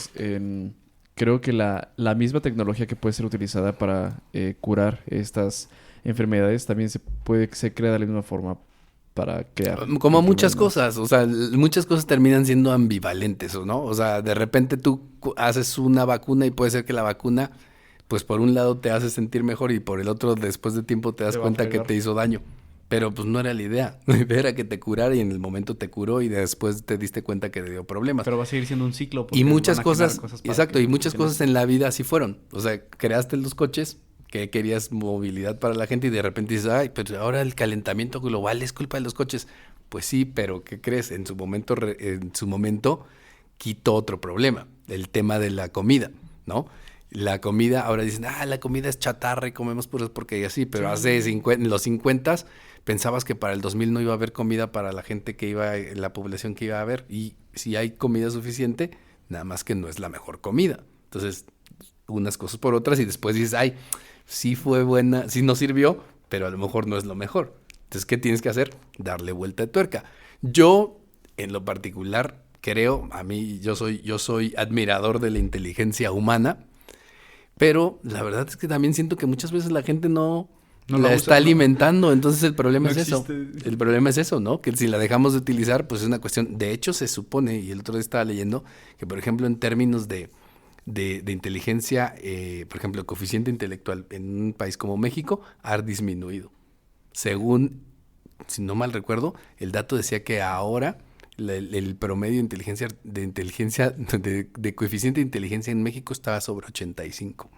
creo que la misma tecnología que puede ser utilizada para curar estas enfermedades también se crea de la misma forma para crear. Como muchas enfermedades. cosas, o sea, muchas cosas terminan siendo ambivalentes, ¿no? O sea, de repente tú haces una vacuna y puede ser que la vacuna, pues por un lado te hace sentir mejor y por el otro después de tiempo te das Te va a cuenta que fregar. te hizo daño. Pero pues no era la idea. La idea era que te curara y en el momento te curó y después te diste cuenta que te dio problemas. Pero va a seguir siendo un ciclo. porque Y muchas van a generar cosas, para exacto, que y muchas funcionen. cosas en la vida así fueron. O sea, creaste los coches, que querías movilidad para la gente y de repente dices, ay, pero ahora el calentamiento global es culpa de los coches. Pues sí, pero ¿qué crees? En su momento quitó otro problema, el tema de la comida, ¿no? La comida, ahora dicen, la comida es chatarra y comemos puras porquerías, sí, pero en los 50 pensabas que para el 2000 no iba a haber comida para la gente la población que iba a haber, y si hay comida suficiente, nada más que no es la mejor comida. Entonces, unas cosas por otras y después dices, ay, sí fue buena, sí nos sirvió, pero a lo mejor no es lo mejor. Entonces, ¿qué tienes que hacer? Darle vuelta de tuerca. Yo, en lo particular, creo, yo soy admirador de la inteligencia humana, pero la verdad es que también siento que muchas veces la gente no No la la está usa, ¿no? alimentando, entonces el problema No es eso. existe. El problema es eso, ¿no? Que si la dejamos de utilizar, pues es una cuestión. De hecho, se supone, y el otro día estaba leyendo, que por ejemplo, en términos de inteligencia, por ejemplo, el coeficiente intelectual en un país como México ha disminuido. Según, si no mal recuerdo, el dato decía que ahora el promedio de de coeficiente de inteligencia en México estaba sobre 85,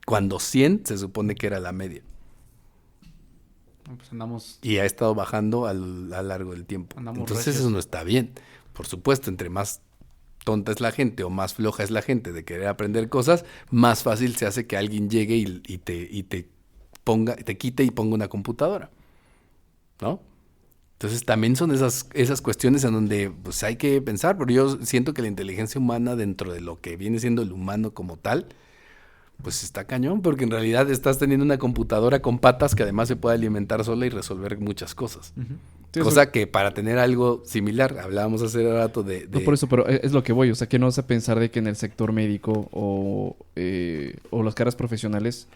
cuando 100 se supone que era la media. No, pues andamos... Y ha estado bajando a lo largo del tiempo. Andamos Entonces recios. eso no está bien. Por supuesto, entre más tonta es la gente o más floja es la gente de querer aprender cosas, más fácil se hace que alguien llegue y te quite y ponga una computadora, ¿no? Entonces también son esas cuestiones en donde pues, hay que pensar, pero yo siento que la inteligencia humana dentro de lo que viene siendo el humano como tal, pues está cañón, porque en realidad estás teniendo una computadora con patas que además se puede alimentar sola y resolver muchas cosas. Ujú. Sí, Cosa que para tener algo similar, hablábamos hace rato de... No por eso, pero es lo que voy. O sea, que no vas a pensar de que en el sector médico o las carreras profesionales,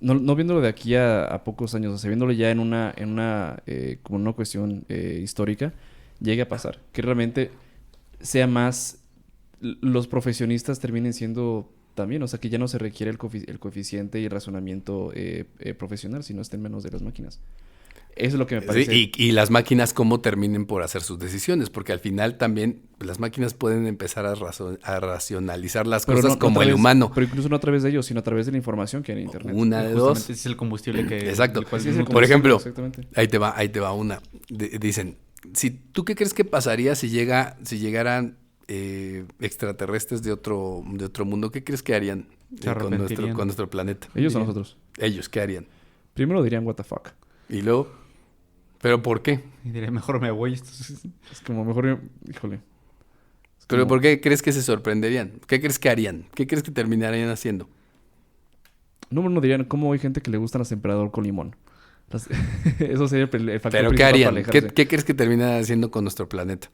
no viéndolo de aquí a pocos años, o sea, viéndolo ya en una como una cuestión histórica, llegue a pasar. Que realmente sea más... Los profesionistas terminen siendo también, o sea, que ya no se requiere el coeficiente y el razonamiento profesional, sino estén menos de las máquinas. Eso es lo que me parece. Sí, y las máquinas cómo terminen por hacer sus decisiones, porque al final también las máquinas pueden empezar a racionalizar las Pero cosas no como a el través- humano. Pero incluso no a través de ellos, sino a través de la información que hay en internet. Una de Justamente dos. ese es el combustible que... Exacto. el cual Sí, es el nutre. Por ejemplo, Exactamente. ahí te va una. Dicen, ¿tú qué crees que pasaría si llegaran extraterrestres de otro mundo? ¿Qué crees que harían Se arrepentirían. con nuestro planeta? Ellos o nosotros. Ellos, ¿qué harían? Primero dirían, what the fuck. Y luego, ¿pero por qué? Y diré, mejor me voy. Esto Es como mejor, híjole. ¿Pero por qué crees que se sorprenderían? ¿Qué crees que harían? ¿Qué crees que terminarían haciendo? No dirían, ¿cómo hay gente que le gustan las emperador con limón? Eso sería el factor ¿Pero qué principal para harían? alejarse. ¿Qué crees que terminarían haciendo con nuestro planeta?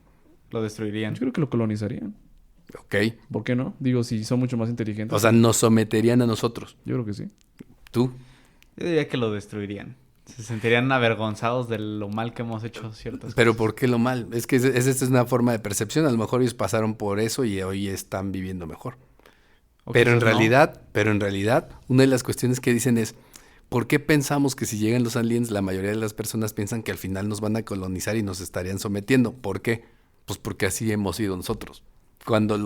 Lo destruirían. Yo creo que lo colonizarían. Ok. ¿Por qué no? Digo, si son mucho más inteligentes. O sea, nos someterían a nosotros. Yo creo que sí. ¿Tú? Yo diría que lo destruirían. Se sentirían avergonzados de lo mal que hemos hecho ciertas ¿Pero cosas. por qué lo mal? Es que esta es una forma de percepción. A lo mejor ellos pasaron por eso y hoy están viviendo mejor. O Pero en quizás no. realidad, una de las cuestiones que dicen es, ¿por qué pensamos que si llegan los aliens, la mayoría de las personas piensan que al final nos van a colonizar y nos estarían sometiendo? ¿Por qué? Pues porque así hemos sido nosotros. Cuando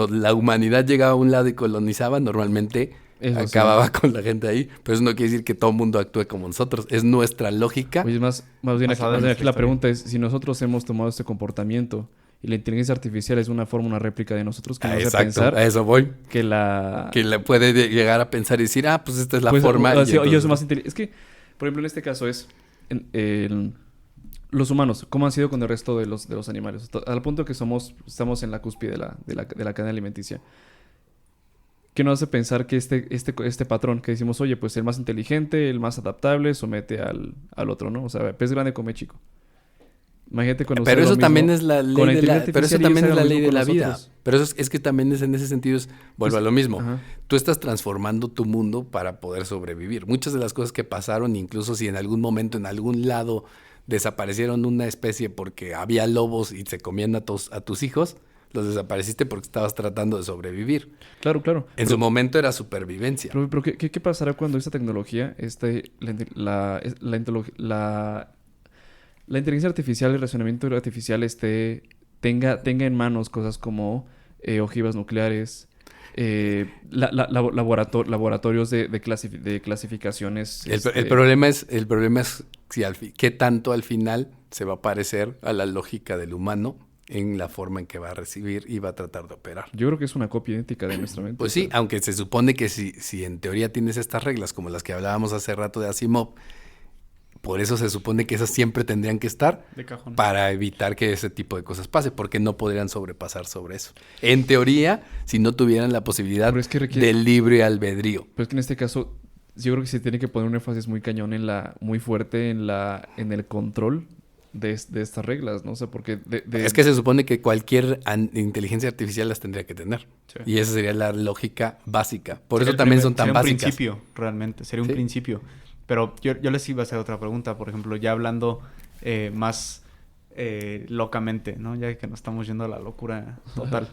la humanidad llegaba a un lado y colonizaba, normalmente Eso sí. acababa con la gente ahí. Pero eso no quiere decir que todo el mundo actúe como nosotros. Es nuestra lógica. Oye, más bien aquí, Basada en aquí nuestra la historia. pregunta es, si nosotros hemos tomado este comportamiento y la inteligencia artificial es una forma, una réplica de nosotros, que nos hace Exacto, pensar a eso voy. que la... Que le puede llegar a pensar y decir, pues esta es la pues, forma. o y sea, ellos entonces- son más inteligentes. Es que, por ejemplo, en este caso es... los humanos, ¿cómo han sido con el resto de los animales? Al punto que estamos en la cúspide de la cadena alimenticia. ¿Qué nos hace pensar que este patrón que decimos, oye, pues el más inteligente, el más adaptable, somete al otro, ¿no? O sea, pez grande come chico. Imagínate cuando Pero sucede eso lo también mismo es la ley con la de la, inteligencia pero eso artificial y también es ellos la hagan lo ley de mismo la con vida. nosotros. Pero es que también en ese sentido vuelvo a lo mismo. Ajá. Tú estás transformando tu mundo para poder sobrevivir. Muchas de las cosas que pasaron, incluso si en algún momento, en algún lado, desaparecieron una especie porque había lobos y se comían a tus hijos, los desapareciste porque estabas tratando de sobrevivir. Claro, claro. En su momento era supervivencia. Pero ¿qué pasará cuando esta tecnología, la inteligencia artificial, el razonamiento artificial tenga en manos cosas como ojivas nucleares, laboratorios de clasificaciones? El problema es si qué tanto al final se va a parecer a la lógica del humano en la forma en que va a recibir y va a tratar de operar. Yo creo que es una copia idéntica de nuestra mente. Pues sí, aunque se supone que si en teoría tienes estas reglas como las que hablábamos hace rato de Asimov, por eso se supone que esas siempre tendrían que estar De cajón. para evitar que ese tipo de cosas pase, porque no podrían sobrepasar sobre eso. En teoría, si no tuvieran la posibilidad Pero es que requiere- del libre albedrío. Pero es que en este caso, yo creo que se tiene que poner un énfasis muy cañón muy fuerte en el control de estas reglas, ¿no? O sea, porque Es que se supone que cualquier inteligencia artificial las tendría que tener. Sí. Y esa sería la lógica básica. Por eso Sería el también primer- son tan sería básicas. un principio, realmente. Sería un Sí. principio. Pero yo les iba a hacer otra pregunta. Por ejemplo, ya hablando más locamente, ¿no? Ya que nos estamos yendo a la locura total.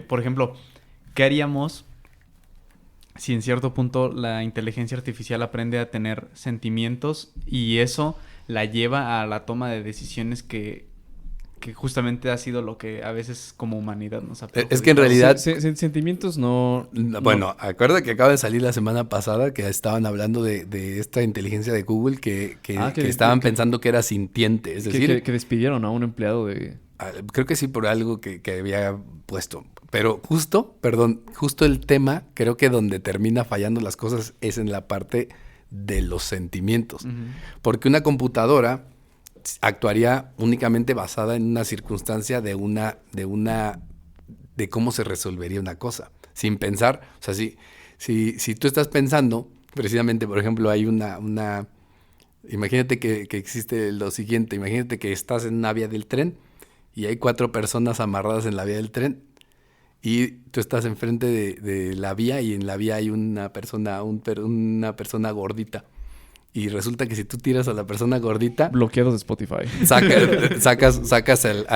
Por ejemplo, ¿qué haríamos si en cierto punto la inteligencia artificial aprende a tener sentimientos y eso la lleva a la toma de decisiones que justamente ha sido lo que a veces como humanidad nos ha Es que en perjudicado? realidad- Sentimientos no... Bueno, acuerda que acaba de salir la semana pasada que estaban hablando de esta inteligencia de Google que estaban pensando que era sintiente. Es decir, que despidieron a un empleado de... creo que sí por algo que había puesto. Pero justo el tema, creo que donde termina fallando las cosas es en la parte de los sentimientos. Ujú. Porque una computadora actuaría únicamente basada en una circunstancia de cómo se resolvería una cosa, sin pensar. O sea, si tú estás pensando, precisamente, por ejemplo, hay imagínate que existe lo siguiente, imagínate que estás en una vía del tren y hay 4 personas amarradas en la vía del tren y tú estás enfrente de la vía y en la vía hay una persona gordita. Y resulta que si tú tiras a la persona gordita, Bloqueados de Spotify. sacas el tren,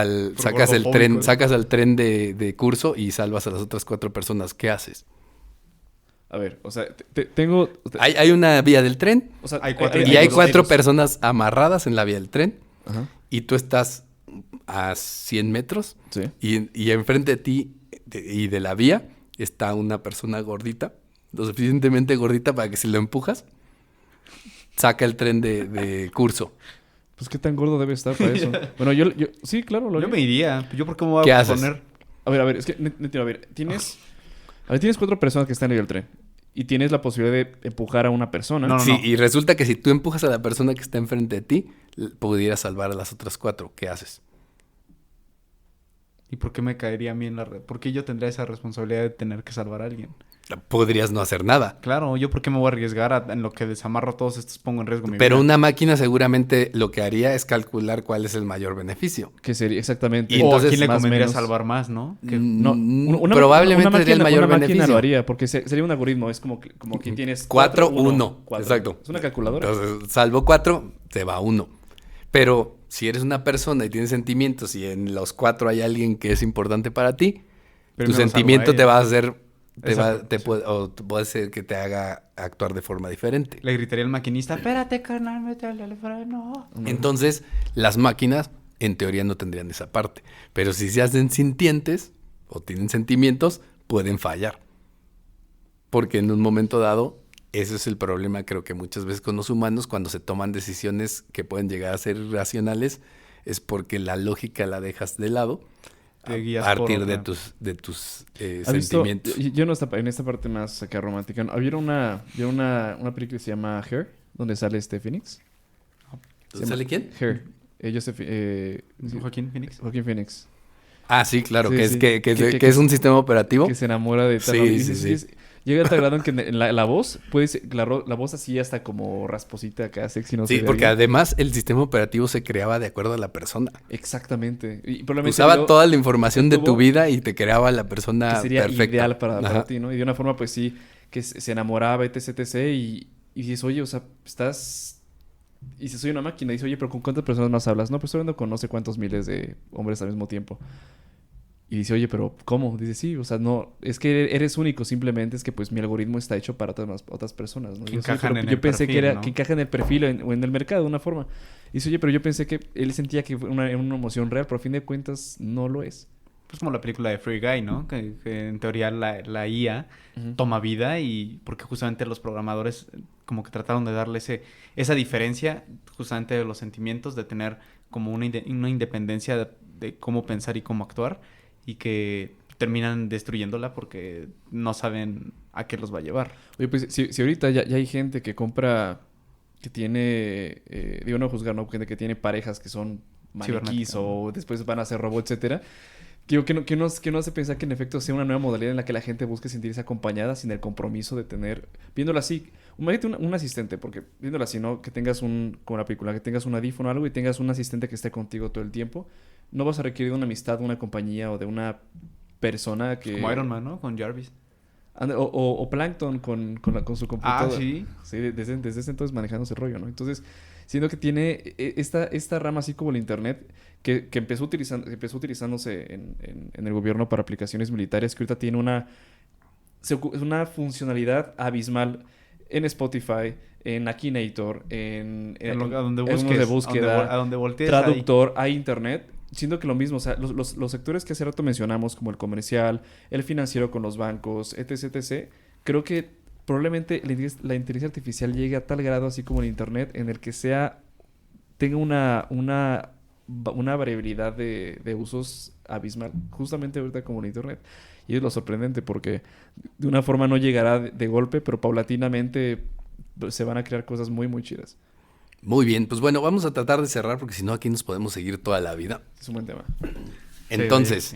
gordofóbico. sacas al tren de curso y salvas a las otras 4 personas. ¿Qué haces? A ver, o sea, tengo... Hay una vía del tren O sea, Hay cuatro y hay 4 tiros. personas amarradas en la vía del tren Ajá, y tú estás a 100 metros sí. y enfrente de ti y de la vía está una persona gordita, lo suficientemente gordita para que si lo empujas, saca el tren de curso. Pues qué tan gordo debe estar para eso. Bueno, yo sí, claro, lo Yo haría. me iría. ¿Yo por qué me voy ¿Qué a haces? poner? A ver, es que no entiendo. A ver, tienes 4 personas que están en el tren y tienes la posibilidad de empujar a una persona. No, Sí, y resulta que si tú empujas a la persona que está enfrente de ti, pudieras salvar a las otras 4. ¿Qué haces? ¿Y por qué me caería a mí en la red? ¿Por qué yo tendría esa responsabilidad de tener que salvar a alguien? Podrías no hacer nada. Claro, ¿yo por qué me voy a arriesgar en lo que desamarro a todos estos, pongo en riesgo mi Pero vida? una máquina seguramente lo que haría es calcular cuál es el mayor beneficio. Que sería exactamente. Y O entonces, a quién le más o convendría menos. salvar más, ¿no? Que No, Probablemente sería el mayor una máquina beneficio. lo haría, porque sería un algoritmo. Es como que tienes 4, 1, 1. 4. Exacto. Es una calculadora. Entonces, salvo 4, te va 1. Pero si eres una persona y tienes sentimientos y en los 4 hay alguien que es importante para ti, Primero tu salvo a sentimiento ella. te va a hacer, Exacto, puede ser que te haga actuar de forma diferente. Le gritaría al maquinista, espérate, carnal, métele el freno. Entonces, las máquinas, en teoría, no tendrían esa parte. Pero si se hacen sintientes o tienen sentimientos, pueden fallar. Porque en un momento dado, ese es el problema, creo que muchas veces con los humanos, cuando se toman decisiones que pueden llegar a ser irracionales, es porque la lógica la dejas de lado Te guías a por partir otra. de tus ¿Has visto? sentimientos. Yo en esta parte más acá romántica. ¿No? ¿Vieron una película que se llama Her? Donde sale Phoenix. ¿Sale quién? Her. Joaquín Phoenix. Joaquín Phoenix. Ah, sí, claro, Sí, que, sí. Es, que es un sistema operativo. Que se enamora de tal. Sí, y sí, sí. Llega a tal grado en que en la voz, puede ser, la voz así hasta como rasposita acá, sexy, no sé. Sí, de porque alguien. además el sistema operativo se creaba de acuerdo a la persona. Exactamente. Y probablemente Usaba luego toda la información de tu tuvo- vida y te creaba la persona que sería perfecta. ideal para Ajá. ti, ¿no? Y de una forma, pues sí, que se enamoraba, etc. Y dices, oye, o sea, estás... Y dices, soy una máquina. Y dices, oye, pero ¿con cuántas personas más hablas? No, pues estoy hablando con no sé cuántos miles de hombres al mismo tiempo. Y dice, oye, pero ¿cómo? Dice, sí, o sea, no, es que eres único, simplemente es que pues mi algoritmo está hecho para otras personas, ¿no? Que Y yo, sí, encajan pero en yo el pensé que perfil, era, ¿no? que encaja en el perfil o en el mercado de una forma. Y dice, oye, pero yo pensé que él sentía que fue una emoción real, pero a fin de cuentas no lo es. Pues como la película de Free Guy, ¿no? Que en teoría la IA Ujú. toma vida y porque justamente los programadores como que trataron de darle esa diferencia justamente de los sentimientos, de tener como una independencia de cómo pensar y cómo actuar y que terminan destruyéndola porque no saben a qué los va a llevar. Oye, pues si ahorita ya hay gente que compra, que tiene, digo no juzgar, ¿no? Gente que tiene parejas que son maniquís Cibernética, o después van a ser robots, etcétera. Digo, que no hace pensar que en efecto sea una nueva modalidad en la que la gente busque sentirse acompañada sin el compromiso de tener, viéndola así, imagínate un asistente, porque viéndola así, ¿no? Que tengas como la película, que tengas un audífono o algo y tengas un asistente que esté contigo todo el tiempo, no vas a requerir de una amistad, de una compañía o de una persona que... Como Iron Man, ¿no? Con Jarvis. O Plankton con su computadora. Ah, sí. Sí, desde ese entonces manejando ese rollo, ¿no? Entonces, siendo que tiene esta rama así como el internet que empezó utilizándose en el gobierno para aplicaciones militares, que ahorita tiene una funcionalidad abismal en Spotify, en Akinator, A donde en unos busques, de búsqueda, a donde voltees. traductor, hay internet. Siento que lo mismo, o sea, los sectores que hace rato mencionamos, como el comercial, el financiero con los bancos, etc., creo que probablemente la inteligencia artificial llegue a tal grado, así como el internet, en el que tenga una variabilidad de usos abismal, justamente ahorita como el internet. Y es lo sorprendente, porque de una forma no llegará de golpe, pero paulatinamente se van a crear cosas muy, muy chidas. Muy bien, pues bueno, vamos a tratar de cerrar porque si no aquí nos podemos seguir toda la vida. Es un buen tema. Entonces,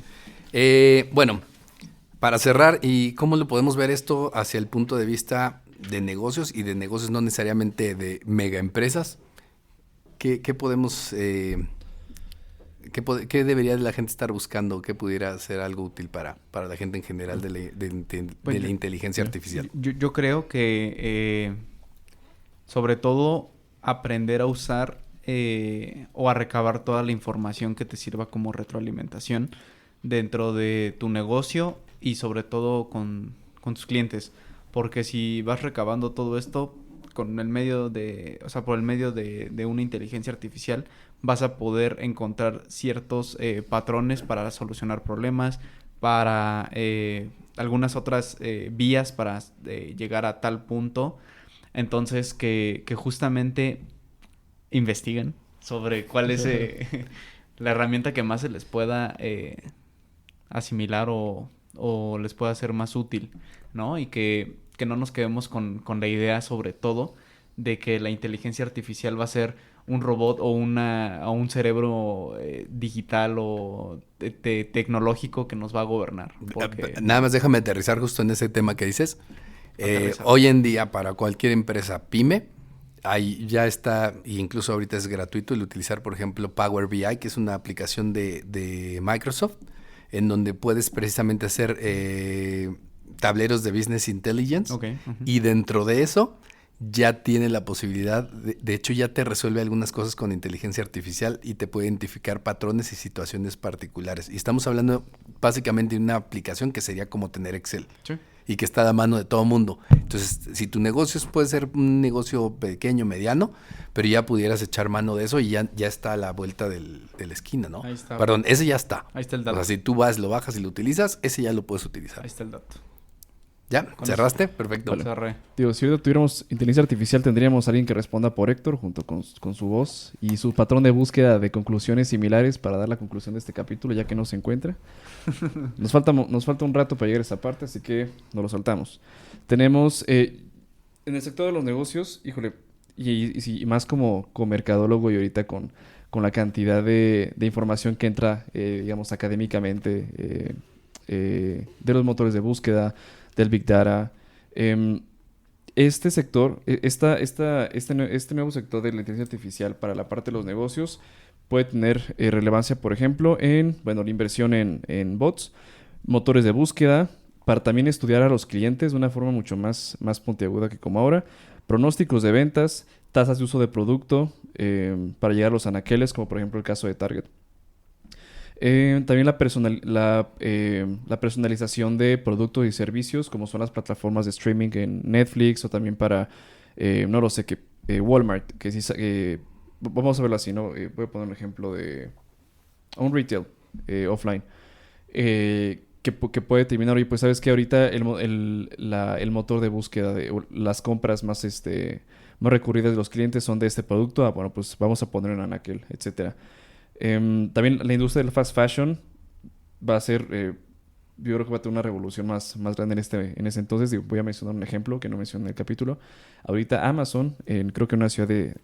bueno, para cerrar, ¿y cómo lo podemos ver esto hacia el punto de vista de negocios y de negocios no necesariamente de mega empresas? ¿Qué podemos, qué debería la gente estar buscando? ¿Qué pudiera ser algo útil para la gente en general de Pues la inteligencia artificial? Yo creo que sobre todo aprender a usar o a recabar toda la información que te sirva como retroalimentación dentro de tu negocio y sobre todo con tus clientes. Porque si vas recabando todo esto con el medio por el medio de una inteligencia artificial, vas a poder encontrar ciertos patrones para solucionar problemas, para algunas otras vías para llegar a tal punto. Entonces, que justamente investiguen sobre cuál es la herramienta que más se les pueda asimilar o les pueda ser más útil, ¿no? Y que no nos quedemos con la idea, sobre todo, de que la inteligencia artificial va a ser un robot o un cerebro digital o tecnológico que nos va a gobernar. Porque... Nada más déjame aterrizar justo en ese tema que dices. Aterriza. Hoy en día, para cualquier empresa pyme, ahí ya está, e incluso ahorita es gratuito el utilizar, por ejemplo, Power BI, que es una aplicación de Microsoft, en donde puedes precisamente hacer tableros de Business Intelligence. Ok, ujú. Y dentro de eso ya tiene la posibilidad, de hecho ya te resuelve algunas cosas con inteligencia artificial y te puede identificar patrones y situaciones particulares. Y estamos hablando básicamente de una aplicación que sería como tener Excel. Sí. Y que está a la mano de todo mundo. Entonces, si tu negocio puede ser un negocio pequeño, mediano, pero ya pudieras echar mano de eso y ya está a la vuelta de la esquina, ¿no? Ahí está. Perdón, ese ya está. Ahí está el O dato. sea, si tú vas, lo bajas y lo utilizas, ese ya lo puedes utilizar. Ahí está el dato. ¿Ya? Con ¿Cerraste? Perfecto. Vale. Cerré. Digo, si ahorita tuviéramos inteligencia artificial, tendríamos a alguien que responda por Héctor junto con su voz y su patrón de búsqueda de conclusiones similares para dar la conclusión de este capítulo, ya que no se encuentra. Nos falta un rato para llegar a esta parte, así que nos lo saltamos. Tenemos, en el sector de los negocios, híjole, y más como mercadólogo y ahorita con la cantidad de información que entra, digamos, académicamente de los motores de búsqueda, del Big Data. Este sector, este nuevo sector de la inteligencia artificial para la parte de los negocios puede tener relevancia, por ejemplo, en la inversión en bots, motores de búsqueda, para también estudiar a los clientes de una forma mucho más puntiaguda que como ahora, pronósticos de ventas, tasas de uso de producto para llegar a los anaqueles, como por ejemplo el caso de Target. También la personalización de productos y servicios, como son las plataformas de streaming en Netflix o también para, no lo sé, Walmart, que sí, vamos a verlo así, ¿no? Voy a poner un ejemplo de un retail offline, que puede terminar, oye, pues sabes que ahorita el motor de búsqueda de las compras más recurridas de los clientes son de este producto, bueno, pues vamos a poner en anaquel, etcétera. También la industria del fast fashion va a ser, yo creo que va a tener una revolución más grande en ese entonces. Voy a mencionar un ejemplo que no mencioné en el capítulo. Ahorita Amazon, creo que en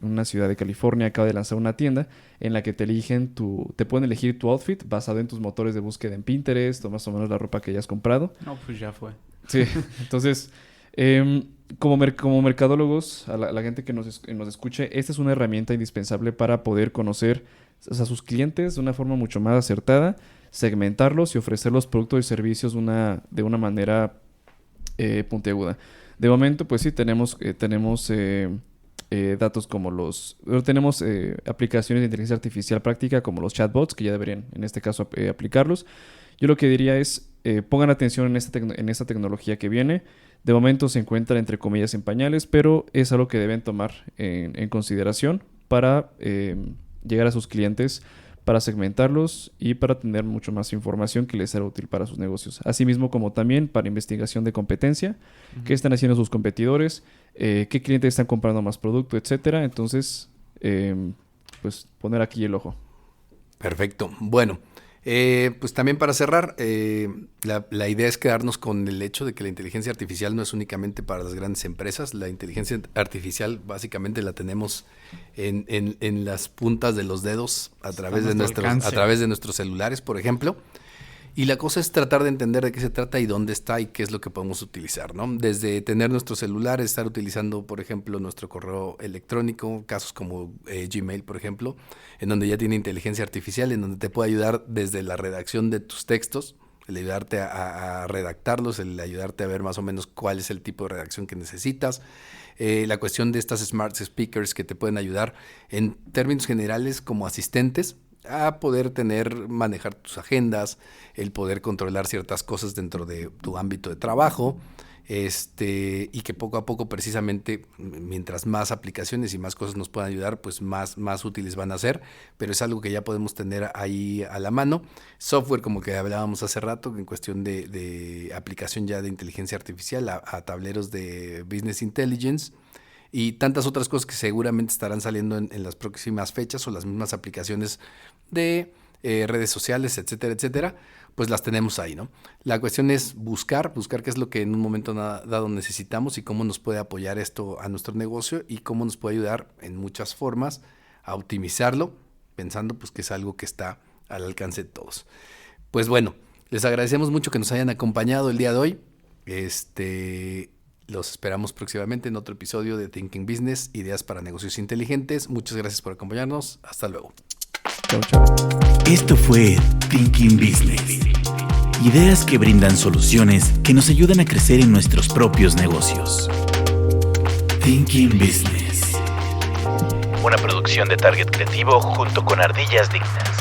una ciudad de California, acaba de lanzar una tienda en la que te pueden elegir tu outfit basado en tus motores de búsqueda en Pinterest o más o menos la ropa que hayas comprado. No, pues ya fue. Sí, entonces, como mercadólogos, a la gente que nos escuche, esta es una herramienta indispensable para poder conocer a sus clientes de una forma mucho más acertada, segmentarlos y ofrecer los productos y servicios de una manera puntiaguda. De momento, pues sí, tenemos datos como tenemos aplicaciones de inteligencia artificial práctica como los chatbots, que ya deberían, en este caso, aplicarlos. Yo lo que diría es, pongan atención en esta tecnología que viene. De momento se encuentra, entre comillas, en pañales, pero es algo que deben tomar en consideración para llegar a sus clientes, para segmentarlos y para tener mucho más información que les será útil para sus negocios. Asimismo, como también para investigación de competencia, qué están haciendo sus competidores, qué clientes están comprando más producto, etcétera. Entonces, pues poner aquí el ojo. Perfecto. Bueno, pues también para cerrar, la idea es quedarnos con el hecho de que la inteligencia artificial no es únicamente para las grandes empresas. La inteligencia artificial básicamente la tenemos en las puntas de los dedos a través de nuestros celulares, por ejemplo. Y la cosa es tratar de entender de qué se trata y dónde está y qué es lo que podemos utilizar, ¿no? Desde tener nuestro celular, estar utilizando, por ejemplo, nuestro correo electrónico, casos como Gmail, por ejemplo, en donde ya tiene inteligencia artificial, en donde te puede ayudar desde la redacción de tus textos, el ayudarte a redactarlos, el ayudarte a ver más o menos cuál es el tipo de redacción que necesitas. La cuestión de estas smart speakers que te pueden ayudar en términos generales como asistentes, a poder manejar tus agendas, el poder controlar ciertas cosas dentro de tu ámbito de trabajo, y que poco a poco, precisamente, mientras más aplicaciones y más cosas nos puedan ayudar, pues más útiles van a ser, pero es algo que ya podemos tener ahí a la mano. Software, como que hablábamos hace rato, en cuestión de aplicación ya de inteligencia artificial a tableros de Business Intelligence, y tantas otras cosas que seguramente estarán saliendo en las próximas fechas, o las mismas aplicaciones de redes sociales, etcétera, etcétera, pues las tenemos ahí, ¿no? La cuestión es buscar qué es lo que en un momento dado necesitamos y cómo nos puede apoyar esto a nuestro negocio y cómo nos puede ayudar en muchas formas a optimizarlo, pensando pues que es algo que está al alcance de todos. Pues bueno, les agradecemos mucho que nos hayan acompañado el día de hoy. Los esperamos próximamente en otro episodio de Thinking Business, Ideas para Negocios Inteligentes. Muchas gracias por acompañarnos. Hasta luego. Chao, chao. Esto fue Thinking Business. Ideas que brindan soluciones que nos ayudan a crecer en nuestros propios negocios. Thinking Business. Una producción de Target Creativo junto con Ardillas Dignas.